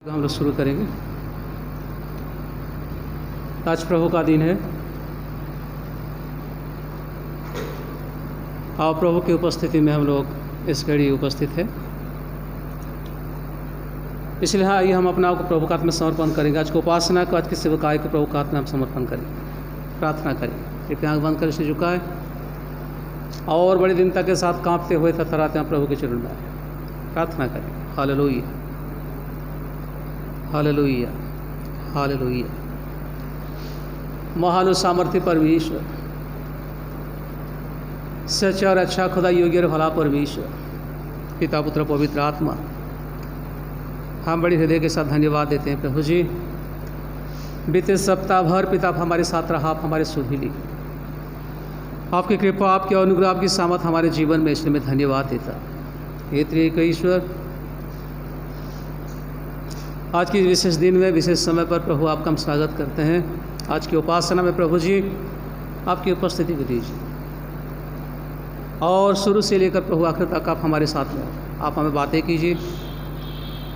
हम लोग शुरू करेंगे। आज प्रभु का दिन है और प्रभु की उपस्थिति में हम लोग इस घड़ी उपस्थित है। इसलिए आइए हम अपना को प्रभु का हाथ में समर्पण करेंगे। आज को उपासना को, आज की सेवकाई को प्रभु का हाथ में हम समर्पण करेंगे। प्रार्थना करेंगे। कृपया आँख बंद कर से झुकाएं और बड़ी दीनता के साथ कांपते हुए थरथराते हैं प्रभु के चरण में प्रार्थना करें। Hallelujah, hallelujah, hallelujah. महान सामर्थ्य परमेश्वर, सच्चा और अच्छा खुदा, योग्य और भला परमेश्वर, पिता पुत्र पवित्र आत्मा, हम बड़ी हृदय के साथ धन्यवाद देते हैं प्रभु जी। बीते सप्ताह भर पिता हमारे साथ रहा, आप हमारे सुधीली, आपकी कृपा, आपके अनुग्रह, आपकी सामर्थ हमारे जीवन में, इसलिए मैं धन्यवाद देता। हे त्रिएक ईश्वर, आज की विशेष दिन में, विशेष समय पर प्रभु आपका हम स्वागत करते हैं। आज की उपासना में प्रभु जी आपकी उपस्थिति को दीजिए और शुरू से लेकर प्रभु आखिर तक आप हमारे साथ रहो। आप हमें बातें कीजिए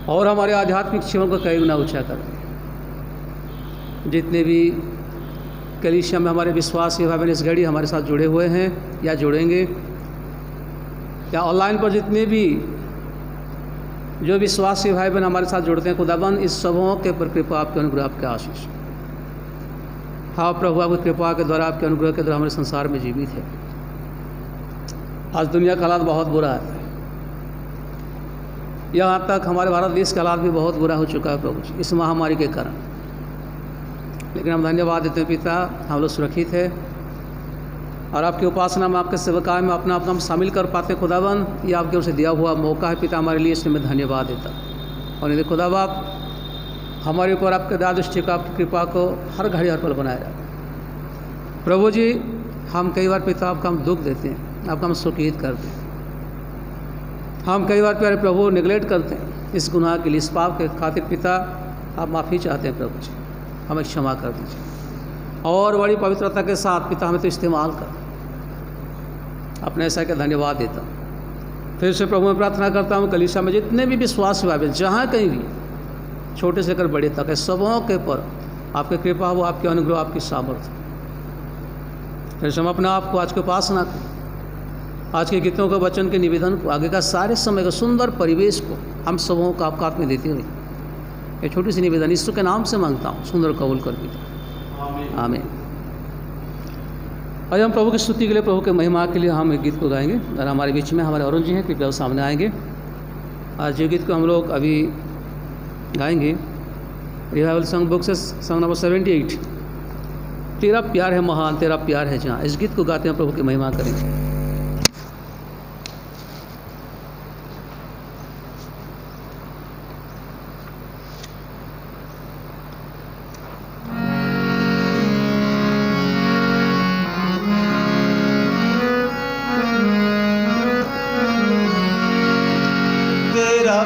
और हमारे आध्यात्मिक जीवन को कई गुना ऊँचा करें। जितने भी कलीसिया में हमारे विश्वासी भाई बहन इस घड़ी हमारे साथ जुड़े हुए हैं या जुड़ेंगे, या ऑनलाइन पर जितने भी जो विश्वासी भाई बहन हमारे साथ जुड़ते हैं, खुदाबंद इस सबों के पर कृपा, आपके अनुग्रह, आपके आशीष। हाँ प्रभु, आपकी कृपा के द्वारा, आपके अनुग्रह के द्वारा हमारे संसार में जीवित है। आज दुनिया का हालात बहुत बुरा है, यहाँ तक हमारे भारत देश का हालात भी बहुत बुरा हो चुका है प्रभु जी, इस महामारी के कारण। लेकिन हम धन्यवाद देते हैं पिता, हम लोग सुरक्षित है और आपकी उपासना में, आपके सेवकाय में अपना हम शामिल कर पाते। खुदाबंद ये आपकी ओर से दिया हुआ मौका है पिता हमारे लिए, इसलिए मैं धन्यवाद देता। और यदि खुदा बाप हमारे ऊपर आपके दया दृष्टि को, आपकी कृपा को हर घड़ी हर पल बनाए रहे प्रभु जी। हम कई बार पिता आपका हम दुख देते हैं, आपका हम शोकित करते हैं, हम कई बार प्यारे प्रभु निगलेक्ट करते हैं इस गुनाह के लिए, इस पाप के खातिर पिता आप माफ़ी चाहते हैं प्रभु जी, हमें क्षमा कर दीजिए और बड़ी पवित्रता के साथ पिता हमें तो इस्तेमाल कर अपने ऐसा के धन्यवाद देता हूँ। फिर से प्रभु मैं प्रार्थना करता हूँ कलीसिया में जितने भी विश्वास भाई जहाँ कहीं भी, छोटे से लेकर बड़े तक है, सबों के पर आपकी कृपा हो, आपके अनुग्रह, आपकी सामर्थ्य। फिर से हम अपने आप को आज के उपासना को, आज के गीतों के वचन के निवेदन को, आगे का सारे समय का सुंदर परिवेश को हम सबों को आपका हाथ में देते हुए ये छोटी सी निवेदन यीशु के नाम से मांगता हूँ, सुंदर कबूल कर दीजिए, आमीन। आज हम प्रभु की स्तुति के लिए, प्रभु के महिमा के लिए हम एक गीत को गाएंगे और हमारे बीच में हमारे अरुण जी हैं, कृपया सामने आएंगे। आज जो गीत को हम लोग अभी गाएंगे रिवाइवल सॉन्ग बुक से सॉन्ग नंबर 78, तेरा प्यार है महान, तेरा प्यार है जहाँ। इस गीत को गाते हैं, प्रभु की महिमा करेंगे। तेरा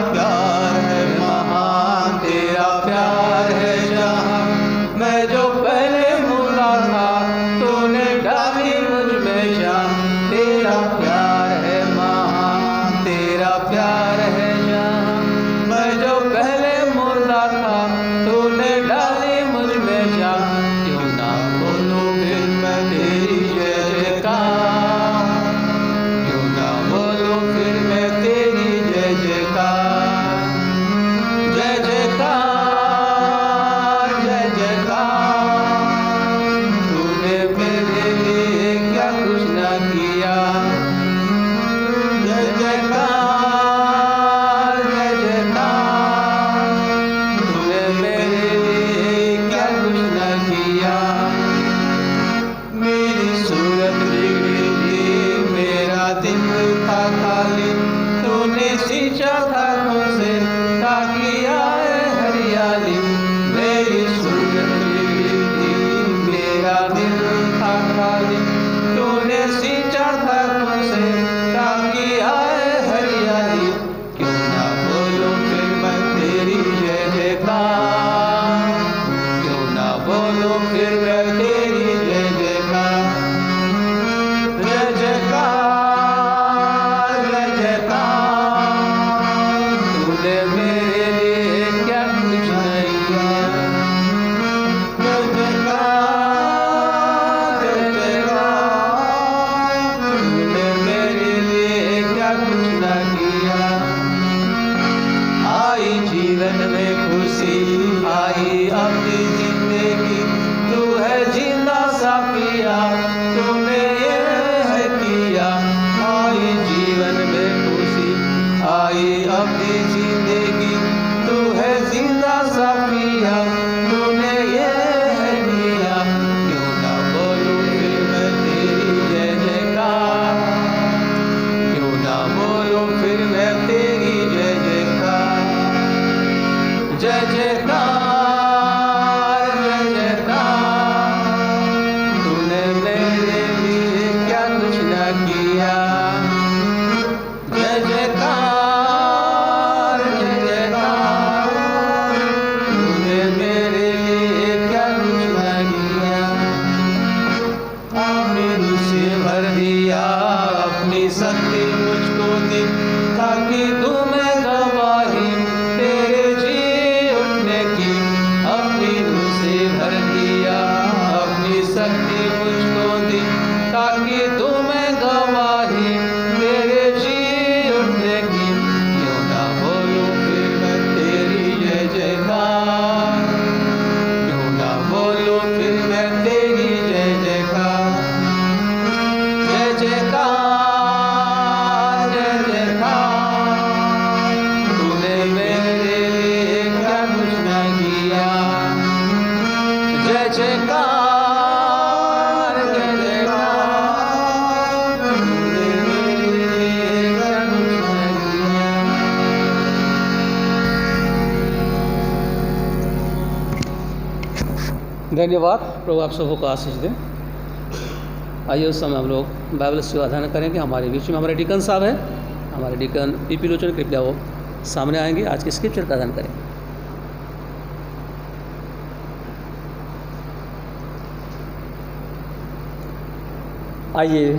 जयकार जय जयकार, तूने मेरे लिए क्या कुछ न किया। जय जयकार जय जयकार, तूने मेरे लिए क्या कुछ न किया। आपने मुझसे भर दिया अपनी शक्ति मुझको दी, ताकि तुम्हें गवाही तेरे जी उठने की। अपनी मुझसे भर दिया अपनी शक्ति मुझको दी, ताकि तुम्हें गवाही तेरे जी उठने की। क्यों ना बोलूं फिर मैं तेरी जय जयकार, क्यों ना बोलूं फिर मैं तेरी जय जयकार। जय जयकार जय जयकार, तूने मेरे लिए क्या कुछ न किया। जय जयकार जय जयकार, तूने मेरे लिए क्या कुछ न किया। धन्यवाद। प्रभु आप सबको को आशीष दें। आइए उस समय हम लोग बाइबल से अध्ययन करेंगे। हमारे बीच में हमारे डीकन साहब हैं, हमारे डीकन पीपी लोचन, कृपया वो सामने आएंगे, आज के स्क्रिप्चर का अध्ययन करेंगे। आइए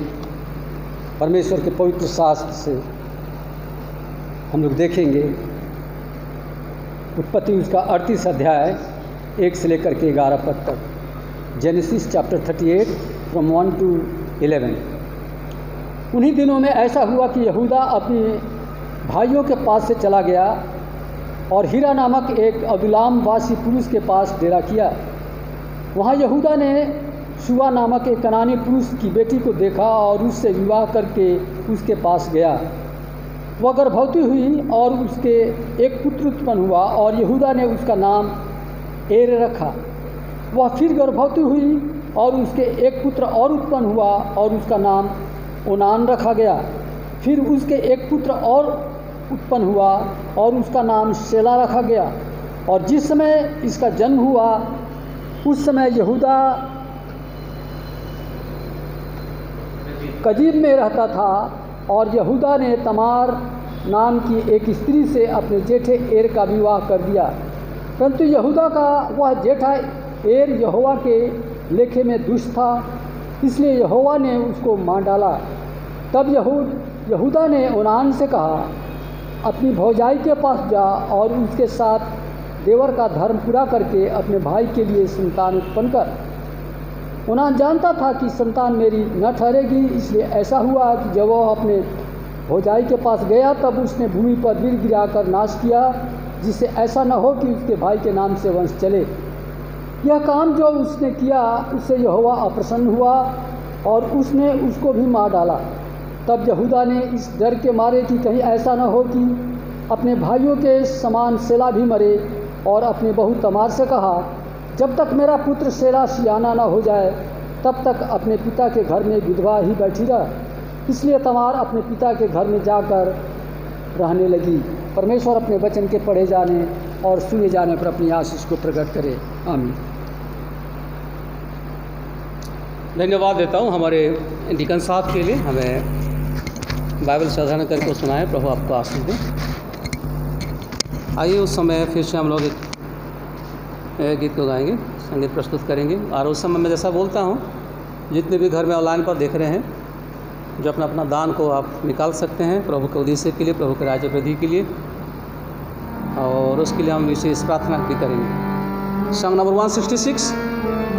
परमेश्वर के पवित्र शास्त्र से हम लोग देखेंगे उत्पत्ति उसका 38 अध्याय 1 से लेकर के 11 पद तक। Genesis chapter 38 from 1 to 11। उन्हीं दिनों में ऐसा हुआ कि यहूदा अपने भाइयों के पास से चला गया और हीरा नामक एक अदुल्लाम वासी पुरुष के पास डेरा किया। वहाँ यहूदा ने शुआ नामक एक कनानी पुरुष की बेटी को देखा और उससे विवाह करके उसके पास गया। वह गर्भवती हुई और उसके एक पुत्र उत्पन्न हुआ और यहूदा ने उसका नाम एर रखा। वह फिर गर्भवती हुई और उसके एक पुत्र और उत्पन्न हुआ और उसका नाम ओनान रखा गया। फिर उसके एक पुत्र और उत्पन्न हुआ और उसका नाम शेला रखा गया। और जिस समय इसका जन्म हुआ उस समय यहूदा कजीब में रहता था और यहूदा ने तमार नाम की एक स्त्री से अपने जेठे एर का विवाह कर दिया। परंतु यहूदा का वह जेठा एर यहोवा के लेखे में दुष्ट था, इसलिए यहोवा ने उसको मार डाला। तब यहूदा ने ओनान से कहा, अपनी भौजाई के पास जा और उसके साथ देवर का धर्म पूरा करके अपने भाई के लिए संतान उत्पन्न कर। ओनान जानता था कि संतान मेरी न ठहरेगी, इसलिए ऐसा हुआ कि जब वह अपने भौजाई के पास गया तब उसने भूमि पर गिर गिराकर नाश किया, जिससे ऐसा न हो कि उसके भाई के नाम से वंश चले। यह काम जो उसने किया उससे यहोवा अप्रसन्न हुआ और उसने उसको भी मार डाला। तब यहूदा ने इस डर के मारे कि कहीं ऐसा न हो कि अपने भाइयों के समान शेला भी मरे, और अपने बहू तमार से कहा, जब तक मेरा पुत्र शेला सियाना न हो जाए तब तक अपने पिता के घर में विधवा ही बैठी रह। इसलिए तमार अपने पिता के घर में जाकर रहने लगी। परमेश्वर अपने वचन के पढ़े जाने और सुने जाने पर अपनी आशीष को प्रकट करे। आमीन। धन्यवाद देता हूँ हमारे डीकन साहब के लिए, हमें बाइबल से अध्ययन करके सुनाए। प्रभु आपको आशीष दें। आइए उस समय फिर से हम लोग एक गीत को गाएंगे, संगीत प्रस्तुत करेंगे। और उस समय मैं जैसा बोलता हूँ, जितने भी घर में ऑनलाइन पर देख रहे हैं, जो अपना अपना दान को आप निकाल सकते हैं प्रभु के उद्देश्य के लिए, प्रभु के राज्य वृद्धि के लिए, और उसके लिए हम विशेष प्रार्थना भी करेंगे। सॉन्ग नंबर 166,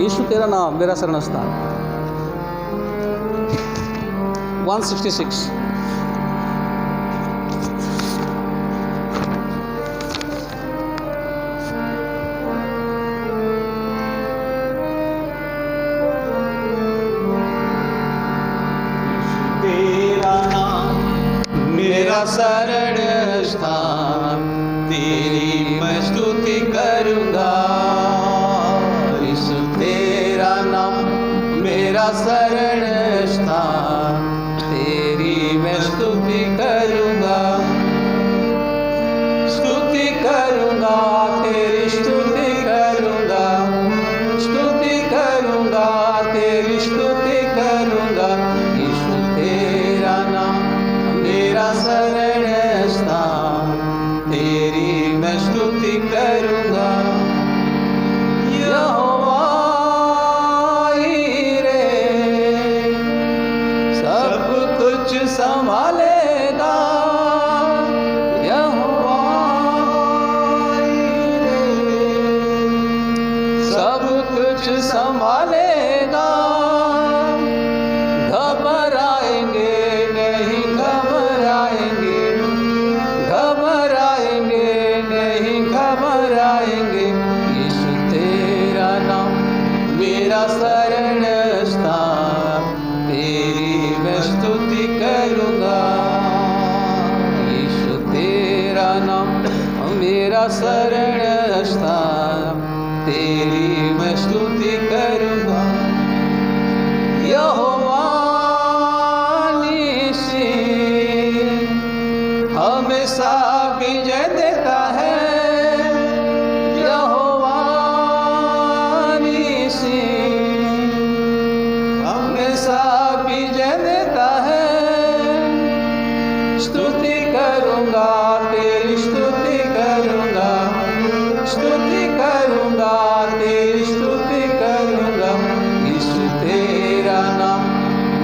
यीशु तेरा नाम मेरा शरण स्थान। 166। शरण स्थान, तेरी मैं स्तुति करूँगा। यीशु तेरा नाम मेरा शरण स्थान, तेरी मैं स्तुति करूँगा। स्तुति करूँगा तेरी कुछ संभालेगा। घबराएंगे नहीं, घबराएंगे, घबराएंगे नहीं, घबराएंगे। यीशु तेरा नाम मेरा शरण स्थान, तेरी मैं स्तुति करूँगा। यीशु तेरा नाम मेरा शरण स्थान, तेरी मैं स्तुति करूँगा। यहोवा निस्सी हमेशा विजय देता है। यहोवा निस्सी हमेशा विजय देता है। स्तुति करूँगा, तेरी स्तुति करूँगा, स्तुति करूँगा, तेरी स्तुति करूँगा। यीशु तेरा नाम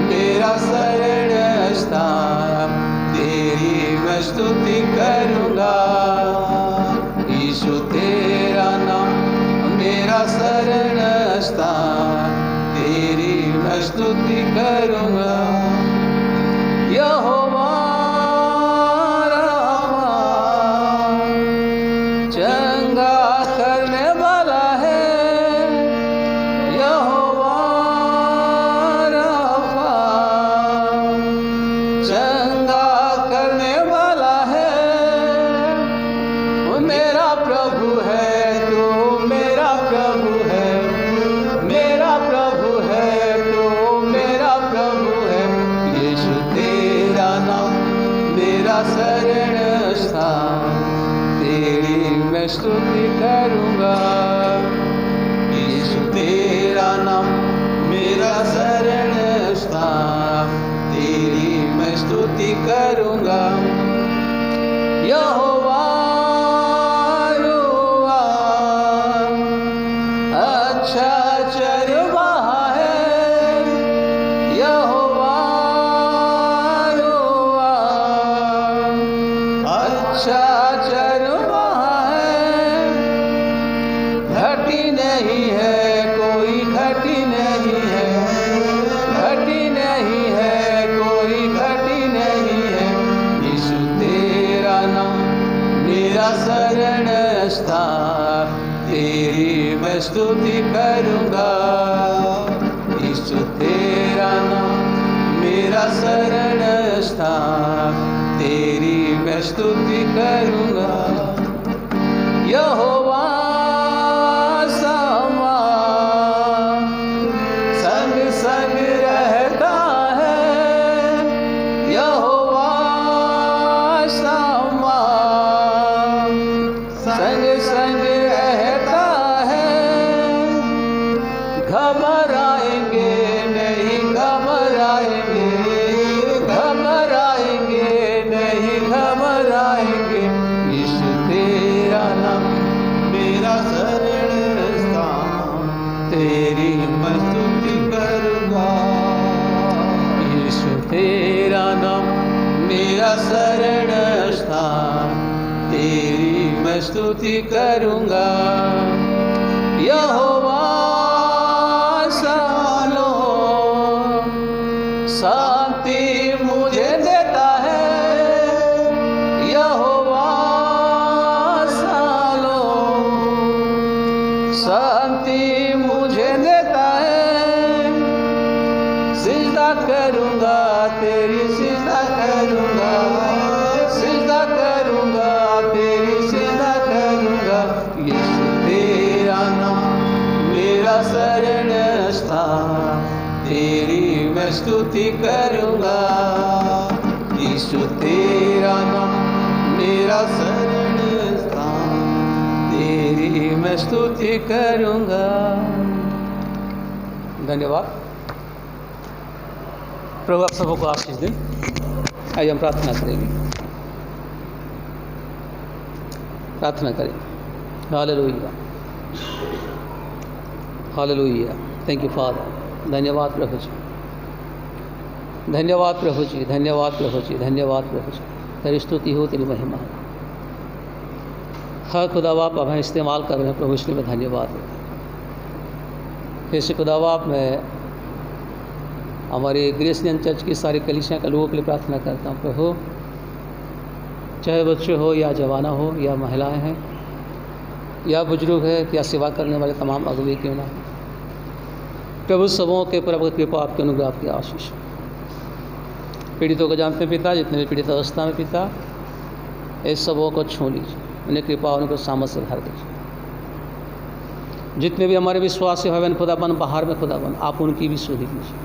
मेरा शरण स्थान, तेरी मैं स्तुति करूँगा। यीशु तेरा नाम मेरा शरण स्थान, तेरी मैं स्तुति करूँगा। यहोवा रामा चंगा करने वाला है। यहोवा रामा चंगा करने वाला है। वो मेरा प्रभु है, तू मेरा प्रभु है, मेरा प्रभु है, तू मेरा प्रभु है। यीशु तेरा नाम मेरा शरण स्थान, तेरी मैं स्तुति करूँगा। यीशु तेरा नाम मेरा शरण स्थान, तेरी मैं स्तुति करूँगा। यहोवा रुआ अच्छा चरवाहा है। यहोवा रुआ अच्छा चरवाहा है। घटी नहीं है कोई, घटी नहीं है, घटी नहीं है कोई, घटी नहीं है। यीशु तेरा नाम मेरा शरण स्थान, तेरी मैं स्तुति करूँगा। यीशु तेरा नाम मेरा शरण स्थान, तेरी मैं स्तुति करूँगा। यहोवा समा संग संग रहता है। यहोवा समा संग संग रहता है। घबराएंगे नहीं, घबराएंगे, घबराएंगे नहीं, घबराएंगे। यीशु तेरा नाम मेरा शरण स्थान, तेरी मैं स्तुति करूँगा। यीशु तेरा नाम मेरा शरण स्थान, तेरी मैं स्तुति करूँगा। यहोवा सालो शांति मुझे देता है। यहोवा सालो शांति मुझे देता है। सिजदा करूँगा, तेरी सिजदा करूँगा, सिजदा करूँगा, तेरी सिजदा करूँगा। यीशु तेरा नाम मेरा शरण स्थान, तेरी मैं स्तुति करूँगा। यीशु तेरा नाम मेरा शरण स्थान, तेरी मैं स्तुति करूँगा। धन्यवाद। प्रभु आप सबको आशीष दें। आइए हम प्रार्थना करेंगे। प्रार्थना करें। Hallelujah, hallelujah. Thank you father. धन्यवाद प्रभु जी, धन्यवाद प्रभु जी, धन्यवाद प्रभु जी, धन्यवाद प्रभु जी। तेरी स्तुति हो, तेरी महिमा हो। हर खुदा आप हमें इस्तेमाल कर रहे हैं प्रभु, इसलिए मैं धन्यवाद। फिर से खुदावंद मैं हमारे ग्रेसियन चर्च की सारी कलीसिया के लोगों के लिए प्रार्थना करता हूँ प्रभु, चाहे बच्चे हो या जवाना हो या महिलाएं हैं या बुजुर्ग है या सेवा करने वाले तमाम अगुवे क्यों ना हो, प्रभु सबों के ऊपर आपकी कृपा, आपके अनुग्रह, आपकी आशीष। पीड़ितों को जानते हैं पिता, जितने भी पीड़ित अवस्था में पिता, इस सबों को छू लीजिए, उन्हें कृपा, उनको सामर्थ्य से भर दीजिए। जितने भी हमारे विश्वासी भाई खुदाबन बाहर में खुदाबन, आप उनकी भी सुधि कीजिए।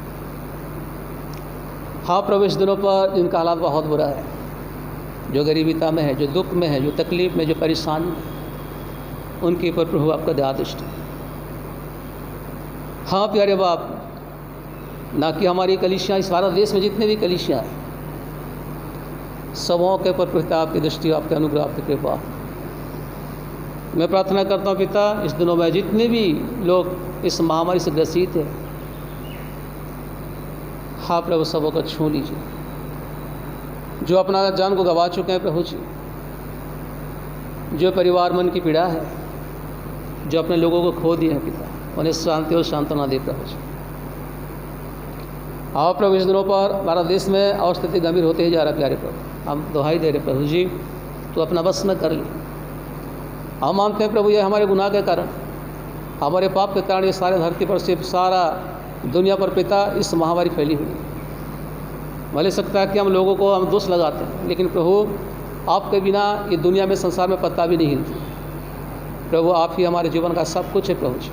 हाँ प्रभु, इस दिनों पर जिनका हालात बहुत बुरा है, जो गरीबीता में है, जो दुख में है, जो तकलीफ में, जो परेशानी में, उनके ऊपर प्रभु आपका दया दृष्टि। हाँ प्यारे बाप, ना कि हमारी कलीसियाँ, इस भारत देश में जितने भी कलीसियाँ हैं, सबों के ऊपर पिता आपकी दृष्टि, आपके अनुग्रह, आपकी कृपा। मैं प्रार्थना करता हूँ पिता, इस दिनों में जितने भी लोग इस महामारी से ग्रसित हैं, हाँ प्रभु सबों को छू लीजिए। जो अपना जान को गंवा चुके हैं प्रभु जी, जो परिवार मन की पीड़ा है, जो अपने लोगों को खो दिए हैं पिता, उन्हें शांति और सांत्वना दे प्रभु जी। आओ प्रभु, इस दिनों पर भारत देश में और स्थिति गंभीर होते ही जा रहा प्यारे प्रभु, हम दुहाई दे रहे प्रभु जी, तो अपना बस में कर ले। हम मानते हैं प्रभु ये हमारे गुनाह के कारण, हमारे पाप के कारण ये सारे धरती पर से सारा दुनिया पर पिता इस महामारी फैली हुई है। भले सकता है कि हम लोगों को हम दोष लगाते हैं, लेकिन प्रभु आपके बिना ये दुनिया में, संसार में पत्ता भी नहीं हिलती। प्रभु आप ही हमारे जीवन का सब कुछ है प्रभु जी,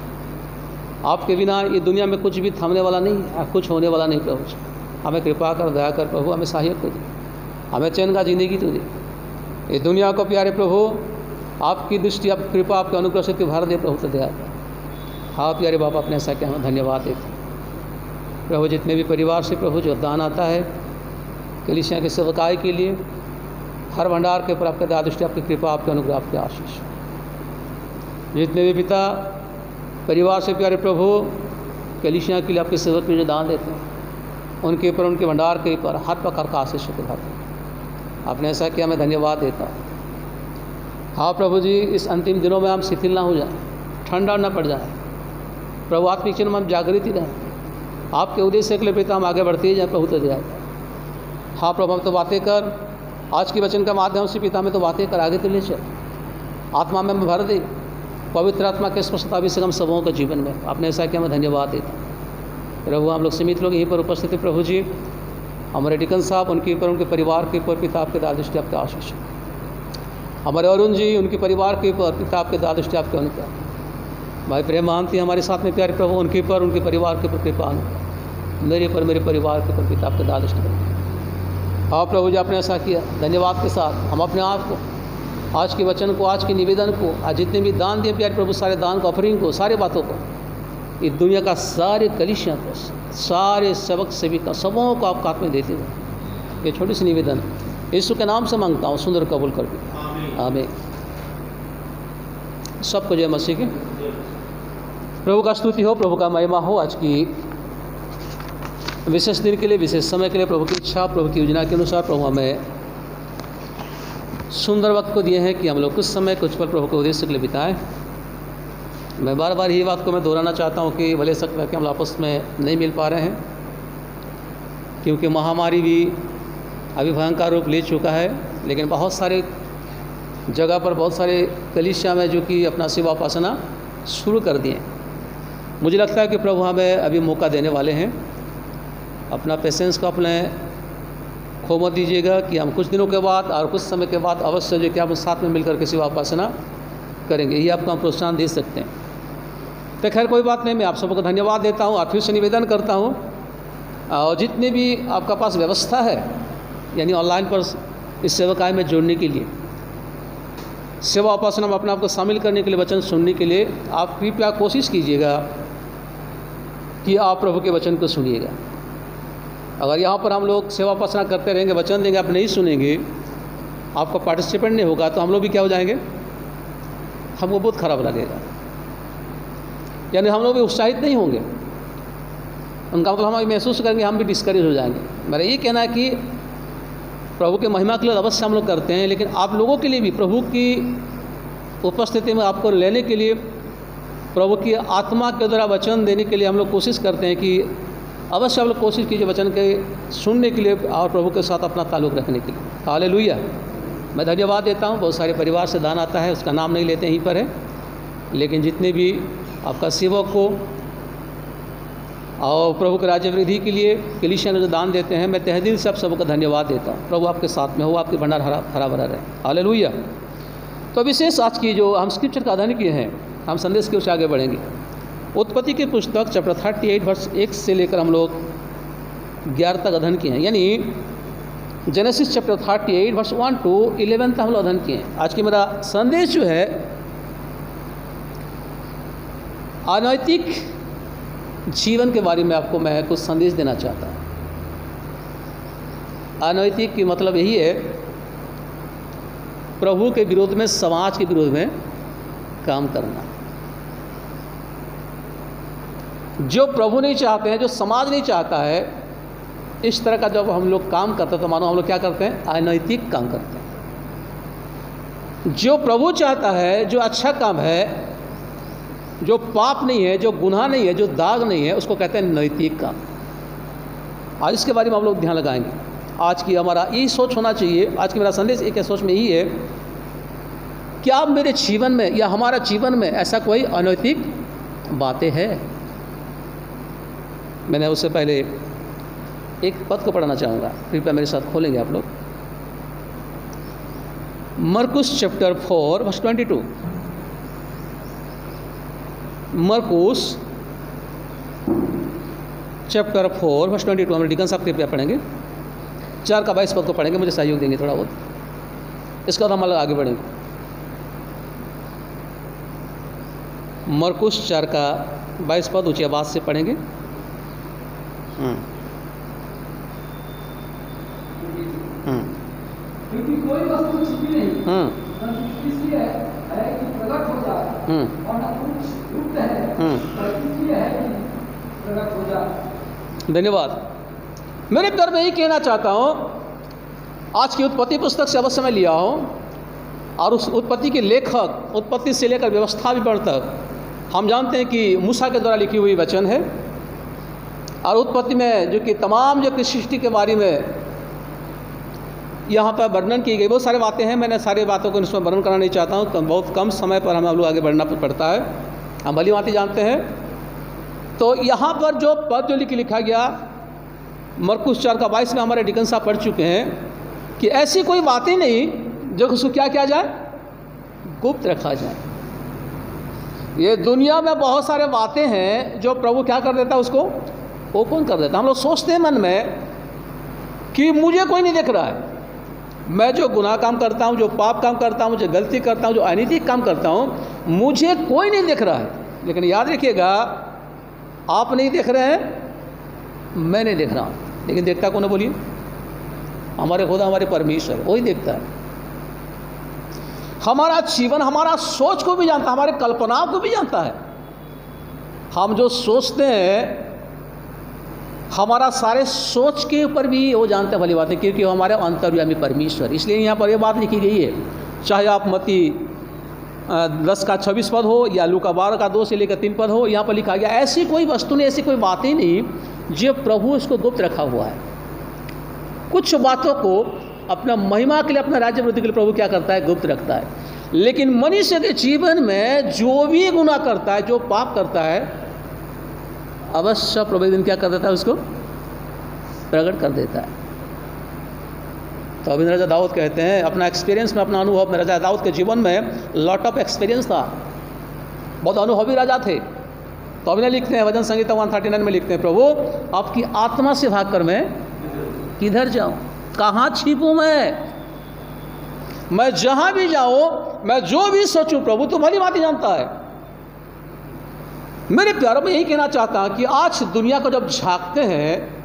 आपके बिना ये दुनिया में कुछ भी थमने वाला नहीं है, कुछ होने वाला नहीं प्रभु जी। हमें कृपा कर, दया कर प्रभु, हमें सहायक को दे, हमें चैन का जिंदगी तो दे। ये दुनिया को प्यारे प्रभु आपकी दृष्टि, आपकी कृपा, आपके अनुग्रह से भर दे प्रभु, तो दया कर। हाँ प्यारे बाबा, अपने ऐसा क्या हमें धन्यवाद देते प्रभु। जितने भी परिवार से प्रभु जो दान आता है कलीसिया के सेवकाई के लिए, हर भंडार के ऊपर आपके दया दृष्टि, आपकी कृपा, आपके अनुग्रह, आपके आशीष। जितने भी पिता परिवार से प्यारे प्रभु कलीसिया के लिए आपके सेवक में जो दान देते हैं, उनके ऊपर, उनके भंडार के ऊपर हर प्रकार का आशीष को भाते हैं। आपने ऐसा किया, मैं धन्यवाद देता हूँ। हाँ प्रभु जी, इस अंतिम दिनों में हम शिथिल ना हो जाए, ठंडा ना पड़ जाए प्रभु, आत्मिक चिन्ह में हम जागृत ही रहें, आपके उद्देश्य के लिए पिता हम आगे बढ़ते ही जाए प्रभु, तो दया। हाँ प्रभु, हम तो बातें कर, आज के वचन के माध्यम से पिता में तो बातें कर, आगे तो ले चल, आत्मा में भर दे, पवित्र आत्मा के स्पष्टता भी से हम सबों के जीवन में। आपने ऐसा किया, मैं धन्यवाद देता प्रभु। हम लोग सीमित लोग यहीं पर उपस्थित हैं प्रभु जी, हमारे डिकन साहब, उनके ऊपर, उनके परिवार के ऊपर पिता आपके दया दृष्टि, आपके आशीष। हमारे अरुण जी, उनके परिवार के ऊपर पिता आपके दया दृष्टि, आपके अनुग्रह। भाई प्रेम महांती हमारे साथ में प्यारे प्रभु, उनके ऊपर, उनके परिवार के ऊपर कृपा, मेरे पर, मेरे परिवार के ऊपर पिता आपके दया दृष्टि। हाँ प्रभु जी, आपने ऐसा किया, धन्यवाद के साथ हम अपने आप को, आज के वचन को, आज के निवेदन को, आज जितने भी दान दिए प्यारे प्रभु, सारे दान को, ऑफरिंग को, सारे बातों को, इस दुनिया का सारे कलीसिया को, सारे सेवक सेविका सबों को आप हाथ में देते हुए ये छोटी सी निवेदन यीशु के नाम से मांगता हूँ, सुंदर कबूल कर दे, आमीन। सबको जय मसीह की। प्रभु का स्तुति हो, प्रभु का महिमा हो। आज की विशेष दिन के लिए, विशेष समय के लिए प्रभु की इच्छा, प्रभु की योजना के अनुसार प्रभु हमें सुंदर वक्त को दिए हैं कि हम लोग कुछ समय, कुछ पल प्रभु के उद्देश्य के लिए बिताएं। मैं बार बार ये बात को मैं दोहराना चाहता हूँ कि भले सकता है कि हम आपस में नहीं मिल पा रहे हैं, क्योंकि महामारी भी अभी भयंकर रूप ले चुका है, लेकिन बहुत सारे जगह पर, बहुत सारे कलीसिया में जो कि अपना सेवा उपासना शुरू कर दिए। मुझे लगता है कि प्रभु हमें अभी मौका देने वाले हैं। अपना पेशेंस को अपने खो मत दीजिएगा कि हम कुछ दिनों के बाद और कुछ समय के बाद अवश्य जो कि हम साथ में मिलकर के सेवा उपासना करेंगे, ये आपको हम प्रोत्साहन दे सकते हैं। तो खैर कोई बात नहीं, मैं आप सबको धन्यवाद देता हूँ और फिर से निवेदन करता हूँ, और जितने भी आपका पास व्यवस्था है, यानी ऑनलाइन पर इस सेवकाई में जोड़ने के लिए, सेवा उपासना में अपने आप को शामिल करने के लिए, वचन सुनने के लिए, आप कृपया कोशिश कीजिएगा कि आप प्रभु के वचन को सुनिएगा। अगर यहाँ पर हम लोग सेवा उपासना करते रहेंगे, वचन देंगे, आप नहीं सुनेंगे, आपका पार्टिसिपेंट नहीं होगा, तो हम लोग भी क्या हो जाएंगे, हमको बहुत खराब लगेगा, यानी हम लोग भी उत्साहित नहीं होंगे। उनका मतलब हम महसूस करेंगे हम भी डिस्करेज हो जाएंगे। मेरा ये कहना है कि प्रभु के महिमा के लिए अवश्य हम लोग करते हैं, लेकिन आप लोगों के लिए भी प्रभु की उपस्थिति में आपको लेने के लिए प्रभु की आत्मा के द्वारा वचन देने के लिए हम लोग कोशिश करते हैं कि अवश्य आप लोग कोशिश कीजिए वचन के सुनने के लिए और प्रभु के साथ अपना ताल्लुक़ रखने के लिए। हालेलुया। मैं धन्यवाद देता हूँ, बहुत सारे परिवार से दान आता है, उसका नाम नहीं लेते, यहीं पर है, लेकिन जितने भी आपका सेवक को और प्रभु के राज्य वृद्धि के लिए कलीसिया में जो दान देते हैं, मैं तहे दिल से आप सबको धन्यवाद देता हूँ। प्रभु आपके साथ में हो, आपके भंडार हरा भरा रहे। हालेलुया। तो विशेष आज की जो हम स्क्रिप्चर का अध्ययन किए हैं, हम संदेश की ओर से आगे बढ़ेंगे। उत्पत्ति की पुस्तक चैप्टर 38 वर्ष 1 से लेकर हम लोग 11 तक अध्ययन किए हैं, यानी जेनेसिस चैप्टर 38 वर्ष 1 to 11 तक हम लोग अध्ययन किए हैं। आज की मेरा संदेश जो है अनैतिक जीवन के बारे में आपको मैं कुछ संदेश देना चाहता हूँ। अनैतिक की मतलब यही है प्रभु के विरोध में, समाज के विरोध में काम करना। जो प्रभु नहीं चाहते हैं, जो समाज नहीं चाहता है, इस तरह का जब हम लोग काम करते हैं तो मानो हम लोग क्या करते हैं, अनैतिक काम करते हैं। जो प्रभु चाहता है, जो अच्छा काम है, जो पाप नहीं है, जो गुनाह नहीं है, जो दाग नहीं है, उसको कहते हैं नैतिक काम। आज इसके बारे में हम लोग ध्यान लगाएंगे। आज की हमारा यही सोच होना चाहिए, आज की मेरा संदेश एक सोच में यही है, क्या मेरे जीवन में या हमारा जीवन में ऐसा कोई अनैतिक बातें हैं। मैंने उससे पहले एक पद को पढ़ना चाहूँगा, कृपया मेरे साथ खोलेंगे आप लोग। मरकुस चैप्टर 4 वर्स 22। मरकुस चैप्टर 4 वर्स 22 हम डिकन साहब कृपया पढ़ेंगे। 4 का 22 पद को पढ़ेंगे, मुझे सहयोग देंगे थोड़ा बहुत, इसके बाद हम लोग आगे बढ़ेंगे। मरकुस 4 का 22 पद ऊँची आवाज़ से पढ़ेंगे। क्योंकि कोई वस्तु छिपी नहीं, इसलिए है कि प्रकट हो जाए, और न कुछ गुप्त है, इसलिए है कि प्रकट हो जाए। धन्यवाद। मेरे प्यार में यही कहना चाहता हूँ, आज की उत्पत्ति पुस्तक से अवश्य मैं लिया हूँ, और उस उत्पत्ति के लेखक, उत्पत्ति से लेकर व्यवस्था विवरण तक हम जानते हैं कि मूसा के द्वारा लिखी हुई वचन है। और उत्पत्ति में जो कि तमाम जो कि सृष्टि के बारे में यहाँ पर वर्णन की गई, बहुत सारी बातें हैं, मैंने सारी बातों को इसमें वर्णन करना नहीं चाहता हूँ, बहुत कम समय पर हमें लोग आगे बढ़ना पड़ता है, हम भली बातें जानते हैं। तो यहाँ पर जो पद जो लिखा गया मरकुस 4 का 22 में हमारे डिकन साहब पढ़ चुके हैं कि ऐसी कोई बातें नहीं जो उसको क्या किया जाए, गुप्त रखा जाए। ये दुनिया में बहुत सारे बातें हैं जो प्रभु क्या कर देता है, उसको ओपन कर देता है। हम लोग सोचते हैं मन में कि मुझे कोई नहीं देख रहा है, मैं जो गुनाह काम करता हूँ, जो पाप काम करता हूँ, जो गलती करता हूँ, जो अनैतिक काम करता हूँ, मुझे कोई नहीं देख रहा है। लेकिन याद रखिएगा, आप नहीं देख रहे हैं, मैं नहीं देख रहा हूँ, लेकिन देखता कौन है बोलिए? हमारे खुदा, हमारे परमेश्वर, वही देखता है। हमारा जीवन, हमारा सोच को भी जानता है, हमारे कल्पनाओं को भी जानता है। हम जो सोचते हैं, हमारा सारे सोच के ऊपर भी वो जानते हैं भली बात है, क्योंकि हमारे अंतर्यामी परमेश्वर। इसलिए यहाँ पर ये बात लिखी गई है, चाहे आप मत्ती 10 का 26 पद हो या लूका 12 का 2 से लेकर 3 पद हो, यहाँ पर लिखा गया ऐसी कोई वस्तु नहीं, ऐसी कोई बात ही नहीं जो प्रभु इसको गुप्त रखा हुआ है। कुछ बातों को अपना महिमा के लिए, अपना राज्य वृद्धि के लिए प्रभु क्या करता है, गुप्त रखता है। लेकिन मनुष्य के जीवन में जो भी गुनाह करता है, जो पाप करता है, अवश्य प्रभु एक दिन क्या कर देता है, उसको प्रकट कर देता है। तो अभी राजा दाऊद कहते हैं, अपना एक्सपीरियंस में, अपना अनुभव में, राजा दाऊद के जीवन में लॉट ऑफ एक्सपीरियंस था, बहुत अनुभवी राजा थे। तो अभी लिखते हैं, भजन संगीता 139 में लिखते हैं, प्रभु आपकी आत्मा से भागकर मैं किधर जाऊं, कहाँ छिपूं मैं जहां भी जाऊं, मैं जो भी सोचूं, प्रभु तो भली बात ही जानता है। मेरे प्यारों में यही कहना चाहता हूं कि आज दुनिया को जब झांकते हैं,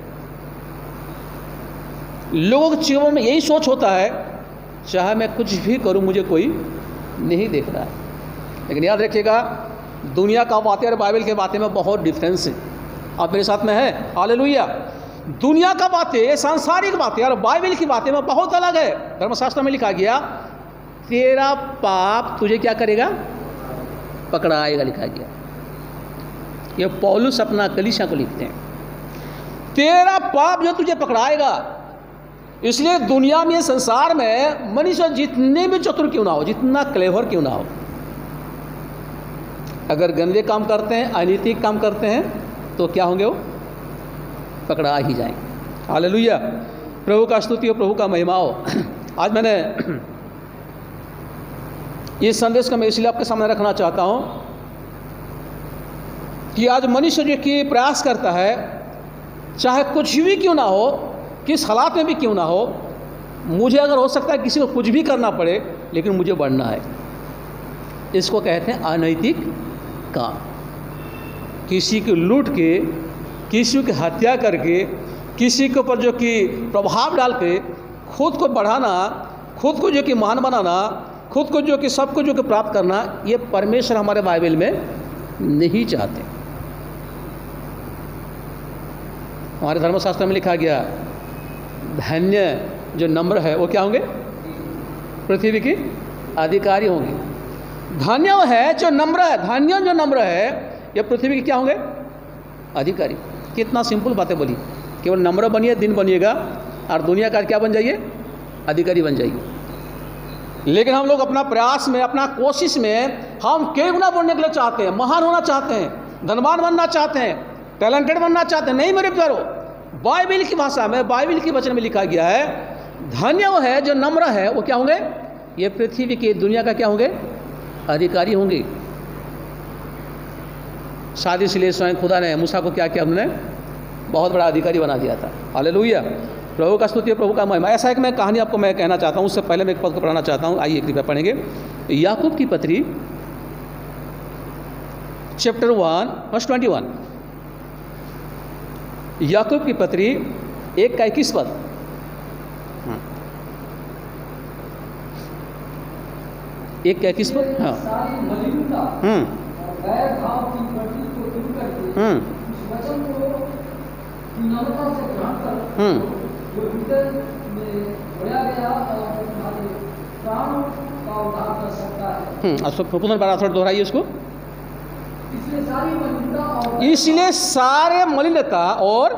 लोगों के जीवन में यही सोच होता है, चाहे मैं कुछ भी करूं, मुझे कोई नहीं देख रहा है। लेकिन याद रखिएगा, दुनिया का बातें और बाइबल के बातें में बहुत डिफरेंस है। आप मेरे साथ में हैं? हालेलुया। दुनिया का बातें, सांसारिक बातें और बाइबल की बातें में बहुत अलग है। धर्मशास्त्र में लिखा गया, तेरा पाप तुझे क्या करेगा, पकड़ाएगा, लिखा गया। ये पौलुस अपना कलीसिया को लिखते हैं। तेरा पाप जो तुझे पकड़ाएगा। इसलिए दुनिया में, संसार में मनुष्य जितने भी चतुर क्यों ना हो, जितना क्लेवर क्यों ना हो, अगर गंदे काम करते हैं, अनैतिक काम करते हैं, तो क्या होंगे? वो पकड़ा ही जाएंगे। हालेलुया, प्रभु का स्तुति हो, प्रभु का महिमा हो। आज मैंने इस संदेश को मैं इसलिए आपके सामने रखना चाहता हूं कि आज मनुष्य जो कि प्रयास करता है, चाहे कुछ भी क्यों ना हो, किस हालात में भी क्यों ना हो, मुझे अगर हो सकता है किसी को कुछ भी करना पड़े, लेकिन मुझे बढ़ना है। इसको कहते हैं अनैतिक काम। किसी को लूट के, किसी की हत्या करके, किसी के ऊपर जो कि प्रभाव डाल के खुद को बढ़ाना, खुद को जो कि महान बनाना, खुद को जो कि सबको जो कि प्राप्त करना, ये परमेश्वर हमारे बाइबल में नहीं चाहते। हमारे धर्मशास्त्र में लिखा गया, धन्य जो नम्र है वो क्या होंगे? पृथ्वी की अधिकारी होंगे। धन्य है जो नम्र है, धन्य जो नम्र है, ये पृथ्वी के क्या होंगे? अधिकारी। कितना सिंपल बातें बोली। केवल नम्र बनिए, दिन बनिएगा, और दुनिया का क्या बन जाइए? अधिकारी बन जाइए। लेकिन हम लोग अपना प्रयास में, अपना कोशिश में हम क्यों ना बनने के लिए चाहते हैं, महान होना चाहते हैं, धनवान बनना चाहते हैं, टैलेंटेड बनना चाहते हैं। नहीं मेरे प्यारो, बाइबल की भाषा में, बाइबल के वचन में लिखा गया है, धन्य वो है जो नम्र है, वो क्या होंगे? ये पृथ्वी की, दुनिया का क्या होंगे? अधिकारी होंगे। शादी से लिए स्वयं खुदा ने मूसा को क्या किया? हमने बहुत बड़ा अधिकारी बना दिया था। हालेलुया, प्रभु का स्तुति, प्रभु का महिमा। ऐसा एक मैं कहानी आपको मैं कहना चाहता हूँ, उससे पहले मैं एक पद को पढ़ना चाहता हूँ। आइए कृपया पढ़ेंगे याकूब की पत्री चैप्टर 1 वर्स 21। याकूब की पत्री 1 का 21 पद। एक का 21 पद। हाँ, सारी मलिनता और गैर भाव की वृत्ति को दूर करके उस वचन को विनम्रता से ग्रहण कर, जो हृदय में बोया गया और तुम्हारे प्राणों का उद्धार कर सकता है। अब पुनर्बार थोड़ा दोहराइए उसको। इसलिए सारी मलिनता और इसलिए सारे मलिनता और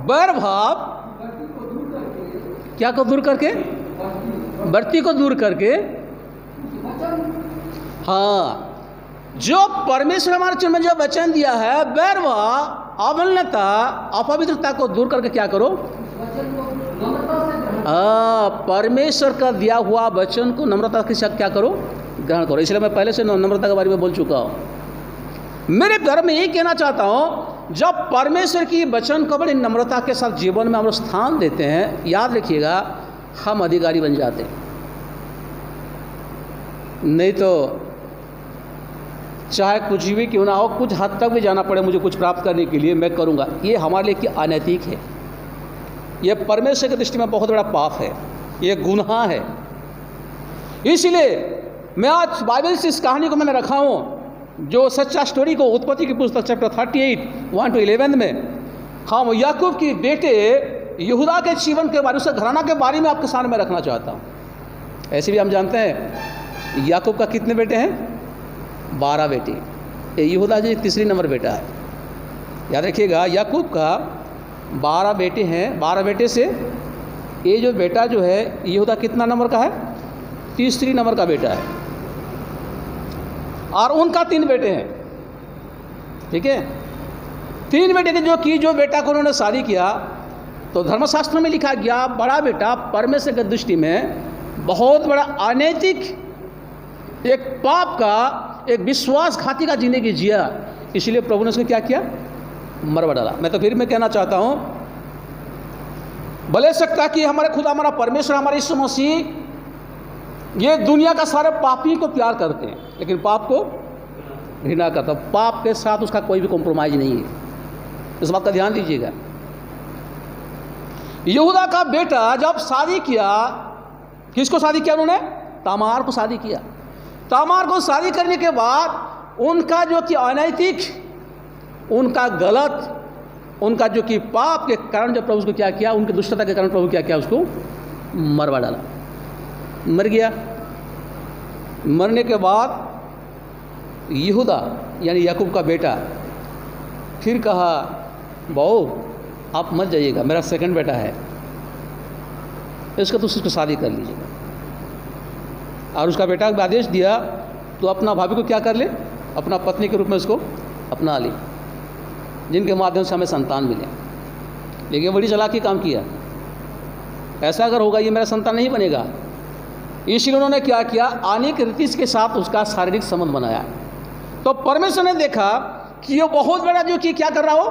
बैर भाव वृत्ति को दूर करके, क्या को दूर करके? वृत्ति को दूर करके, हाँ, जो परमेश्वर हमारे चरण में जो वचन दिया है, बैर भाव, अमलिनता, अपवित्रता को दूर करके क्या करो? वचन को नम्रता से ग्रहण हाँ, परमेश्वर का दिया हुआ वचन को नम्रता के साथ क्या करो? ग्रहण करो। इसलिए मैं पहले से नम्रता के बारे में बोल चुका हूँ। मेरे प्यार में यही कहना चाहता हूँ, जब परमेश्वर की वचन को बड़ी नम्रता के साथ जीवन में हम लोग स्थान देते हैं, याद रखिएगा, हम अधिकारी बन जाते हैं। नहीं तो चाहे कुछ भी क्यों ना हो, कुछ हद तक भी जाना पड़े मुझे कुछ प्राप्त करने के लिए, मैं करूँगा। ये हमारे लिए क्या अनैतिक है, ये परमेश्वर की दृष्टि में बहुत बड़ा पाप है, ये गुनाह है। इसलिए मैं आज बाइबल से इस कहानी को मैंने रखा हूँ, जो सच्चा स्टोरी को, उत्पत्ति की पुस्तक चैप्टर 38 1 to 11 में हम याकूब की बेटे यहूदा के जीवन के बारे, उसके घराना के बारे में आपके सामने मैं रखना चाहता हूँ। ऐसे भी हम जानते हैं याकूब का कितने बेटे हैं? 12 बेटे। ये यहूदा जी तीसरी नंबर बेटा है। याद रखिएगा, याकूब का 12 बेटे हैं। 12 बेटे से ये जो बेटा जो है यहूदा कितना नंबर का है? तीसरी नंबर का बेटा है। और उनका 3 बेटे हैं, ठीक है। 3 बेटे के जो बेटा को उन्होंने शादी किया, तो धर्मशास्त्र में लिखा गया, बड़ा बेटा परमेश्वर की दृष्टि में बहुत बड़ा अनैतिक, एक पाप का, एक विश्वासघाती का जिंदगी जिया। इसलिए प्रभु ने उसको क्या किया? मरवा डाला। मैं तो फिर मैं कहना चाहता हूँ, भले सकता कि हमारे खुदा, हमारा परमेश्वर, हमारे यीशु मसीह ये दुनिया का सारे पापी को प्यार करते हैं, लेकिन पाप को घृणा करता। पाप के साथ उसका कोई भी कॉम्प्रोमाइज नहीं है, इस बात का ध्यान दीजिएगा। यहूदा का बेटा जब शादी किया, किसको शादी किया उन्होंने? तामार को शादी किया। तामार को शादी करने के बाद उनका जो कि अनैतिक, उनका गलत, उनका जो कि पाप के कारण जब प्रभु उसको क्या किया, उनकी दुष्टता के कारण प्रभु क्या किया? उसको मरवा डाला। मर गया। मरने के बाद यहूदा यानी याकूब का बेटा फिर कहा, बहू आप मत जाइएगा, मेरा सेकंड बेटा है, इसका तो उसको शादी कर लीजिएगा। और उसका बेटा को आदेश दिया तो अपना भाभी को क्या कर ले, अपना पत्नी के रूप में उसको अपना ले, जिनके माध्यम से हमें संतान मिले। लेकिन बड़ी चालाकी काम किया, ऐसा अगर होगा ये मेरा संतान नहीं बनेगा, इसलिए उन्होंने क्या किया, अनेक रीति के साथ उसका शारीरिक संबंध बनाया। तो परमेश्वर ने देखा कि ये बहुत बड़ा जो कि क्या कर रहा हो,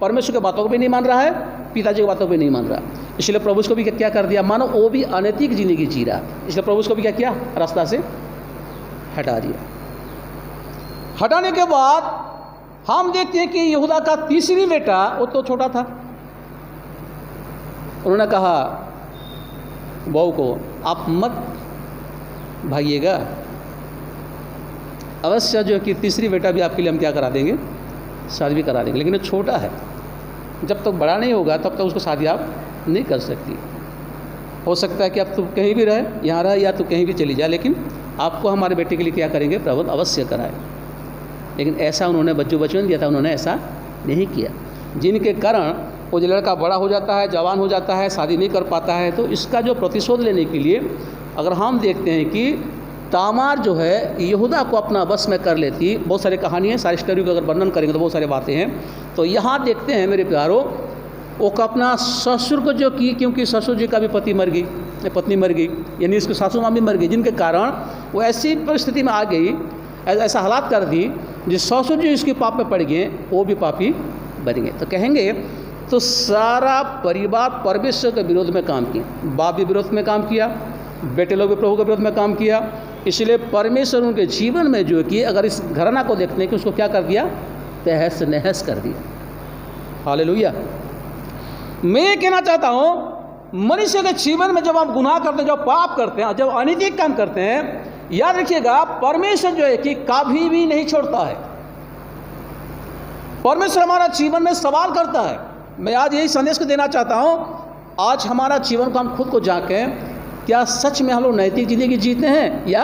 परमेश्वर की बातों को भी नहीं मान रहा है, पिताजी की बातों को भी नहीं मान रहा, इसलिए प्रभु उसको भी क्या कर दिया, मानो वो भी अनैतिक जिंदगी जी रहा, इसलिए प्रभु उसको भी क्या किया, रास्ता से हटा दिया। हटाने के बाद हम देखते हैं कि यहूदा का तीसरी बेटा, वो तो छोटा था, उन्होंने कहा बहू को, आप मत भागिएगा, अवश्य जो कि तीसरी बेटा भी आपके लिए हम क्या करा देंगे, शादी भी करा देंगे, लेकिन वो छोटा है, जब तक बड़ा नहीं होगा तब तक उसको शादी आप नहीं कर सकती। हो सकता है कि अब तू कहीं भी रहे, यहाँ रहे या तू कहीं भी चली जाए, लेकिन आपको हमारे बेटे के लिए क्या करेंगे, प्रबंध अवश्य कराए। लेकिन ऐसा उन्होंने जो वचन दिया था उन्होंने ऐसा नहीं किया, जिनके कारण वो जो लड़का बड़ा हो जाता है, जवान हो जाता है, शादी नहीं कर पाता है। तो इसका जो प्रतिशोध लेने के लिए अगर हम देखते हैं कि तामार जो है यहूदा को अपना बस में कर लेती, बहुत सारी कहानी है, सारी स्टोरी को अगर वर्णन करेंगे तो बहुत सारी बातें हैं। तो यहाँ देखते हैं मेरे प्यारों, वो अपना ससुर को जो की, क्योंकि ससुर जी का भी पति मर गई, पत्नी मर गई, यानी इसकी सासू माँ भी मर गई, जिनके कारण वो ऐसी परिस्थिति में आ गई, ऐसा हालात कर दी, जिस ससुर जी इसके पाप में पड़ गए वो भी पापी बन गए। तो कहेंगे तो सारा परिवार परमेश्वर के विरोध में काम किया, बाप भी विरोध में काम किया, बेटे लोग भी प्रभु के विरोध में काम किया। इसलिए परमेश्वर उनके जीवन में जो कि अगर इस घराना को देखते हैं कि उसको क्या कर दिया, तहस नहस कर दिया। हालेलुया। मैं ये कहना चाहता हूँ, मनुष्य के जीवन में जब हम गुनाह करते हैं, जब पाप करते हैं, जब अनैतिक काम करते हैं, याद रखिएगा परमेश्वर जो है कि कभी भी नहीं छोड़ता है। परमेश्वर हमारा जीवन में सवाल करता है। मैं आज यही संदेश को देना चाहता हूँ, आज हमारा जीवन को हम खुद को जांकें, क्या सच में हम लोग नैतिक जिंदगी जीते हैं या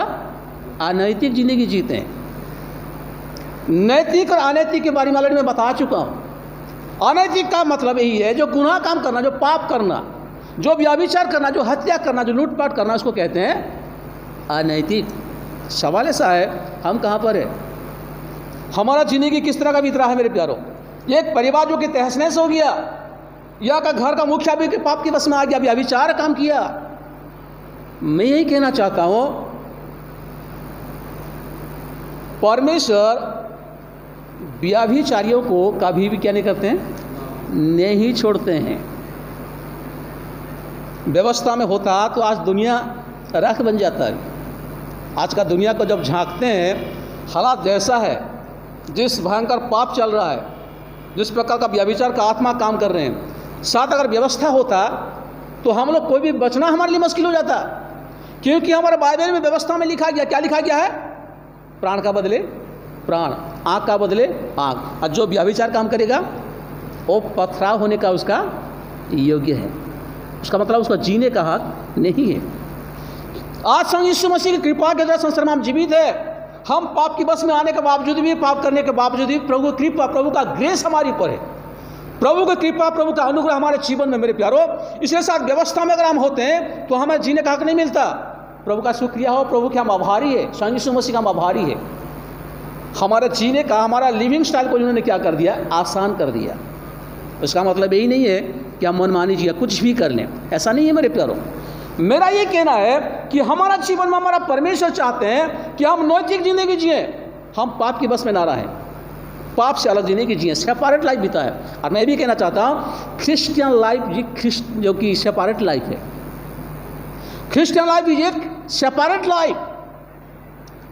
अनैतिक जिंदगी जीते हैं। नैतिक और अनैतिक के बारे में ऑलरेडी मैं बता चुका हूँ। अनैतिक का मतलब यही है जो गुनाह काम करना, जो पाप करना, जो व्यभिचार करना, जो हत्या करना, जो लूटपाट करना, उसको कहते हैं अनैतिक। सवाल ऐसा है, हम कहाँ पर है, हमारा जिंदगी किस तरह का बीत रहा है मेरे प्यारों। एक परिवार जो कि तहस नहस हो गया, या का घर का मुखिया भी के पाप के बस में आ गया, व्यभिचार काम किया। मैं यही कहना चाहता हूं, परमेश्वर व्यभिचारियों को कभी भी क्या नहीं करते हैं, नहीं छोड़ते हैं। व्यवस्था में होता तो आज दुनिया राख बन जाता है। आज का दुनिया को जब झांकते हैं, हालात जैसा है, जिस भयंकर पाप चल रहा है, जिस प्रकार का व्यभिचार का आत्मा काम कर रहे हैं, साथ अगर व्यवस्था होता तो हम लोग कोई भी बचना हमारे लिए मुश्किल हो जाता, क्योंकि हमारे बाइबल में व्यवस्था में लिखा गया, क्या लिखा गया है, प्राण का बदले प्राण, आँख का बदले आँख। और जो व्यभिचार काम करेगा वो पथराव होने का उसका योग्य है। उसका मतलब उसका जीने का हक नहीं है। आज संग यीशु मसीह की कृपा के द्वारा संसार में हम जीवित है। हम पाप की बस में आने के बावजूद भी, पाप करने के बावजूद भी प्रभु की कृपा, प्रभु का ग्रेस हमारी पर है, प्रभु की कृपा, प्रभु का अनुग्रह हमारे जीवन में मेरे प्यारो। इसके साथ व्यवस्था में अगर हम होते हैं तो हमें जीने का हक नहीं मिलता। प्रभु का शुक्रिया हो, प्रभु के हम आभारी है, संग यीशु मसीह का हम आभारी है। हमारे जीने का, हमारा लिविंग स्टाइल को उन्होंने क्या कर दिया, आसान कर दिया। उसका मतलब यही नहीं है कि हम मनमानी जिया, कुछ भी कर लें, ऐसा नहीं है मेरे प्यारो। मेरा ये कहना है कि हमारा जीवन में हमारा परमेश्वर चाहते हैं कि हम नैतिक जिंदगी जिए, हम पाप की बस में ना रहें, पाप से अलग जिंदगी जिए, सेपरेट लाइफ बिताए। और मैं भी कहना चाहता हूँ क्रिश्चियन लाइफ जो कि सेपरेट लाइफ है, क्रिश्चियन लाइफ इज एक सेपरेट लाइफ।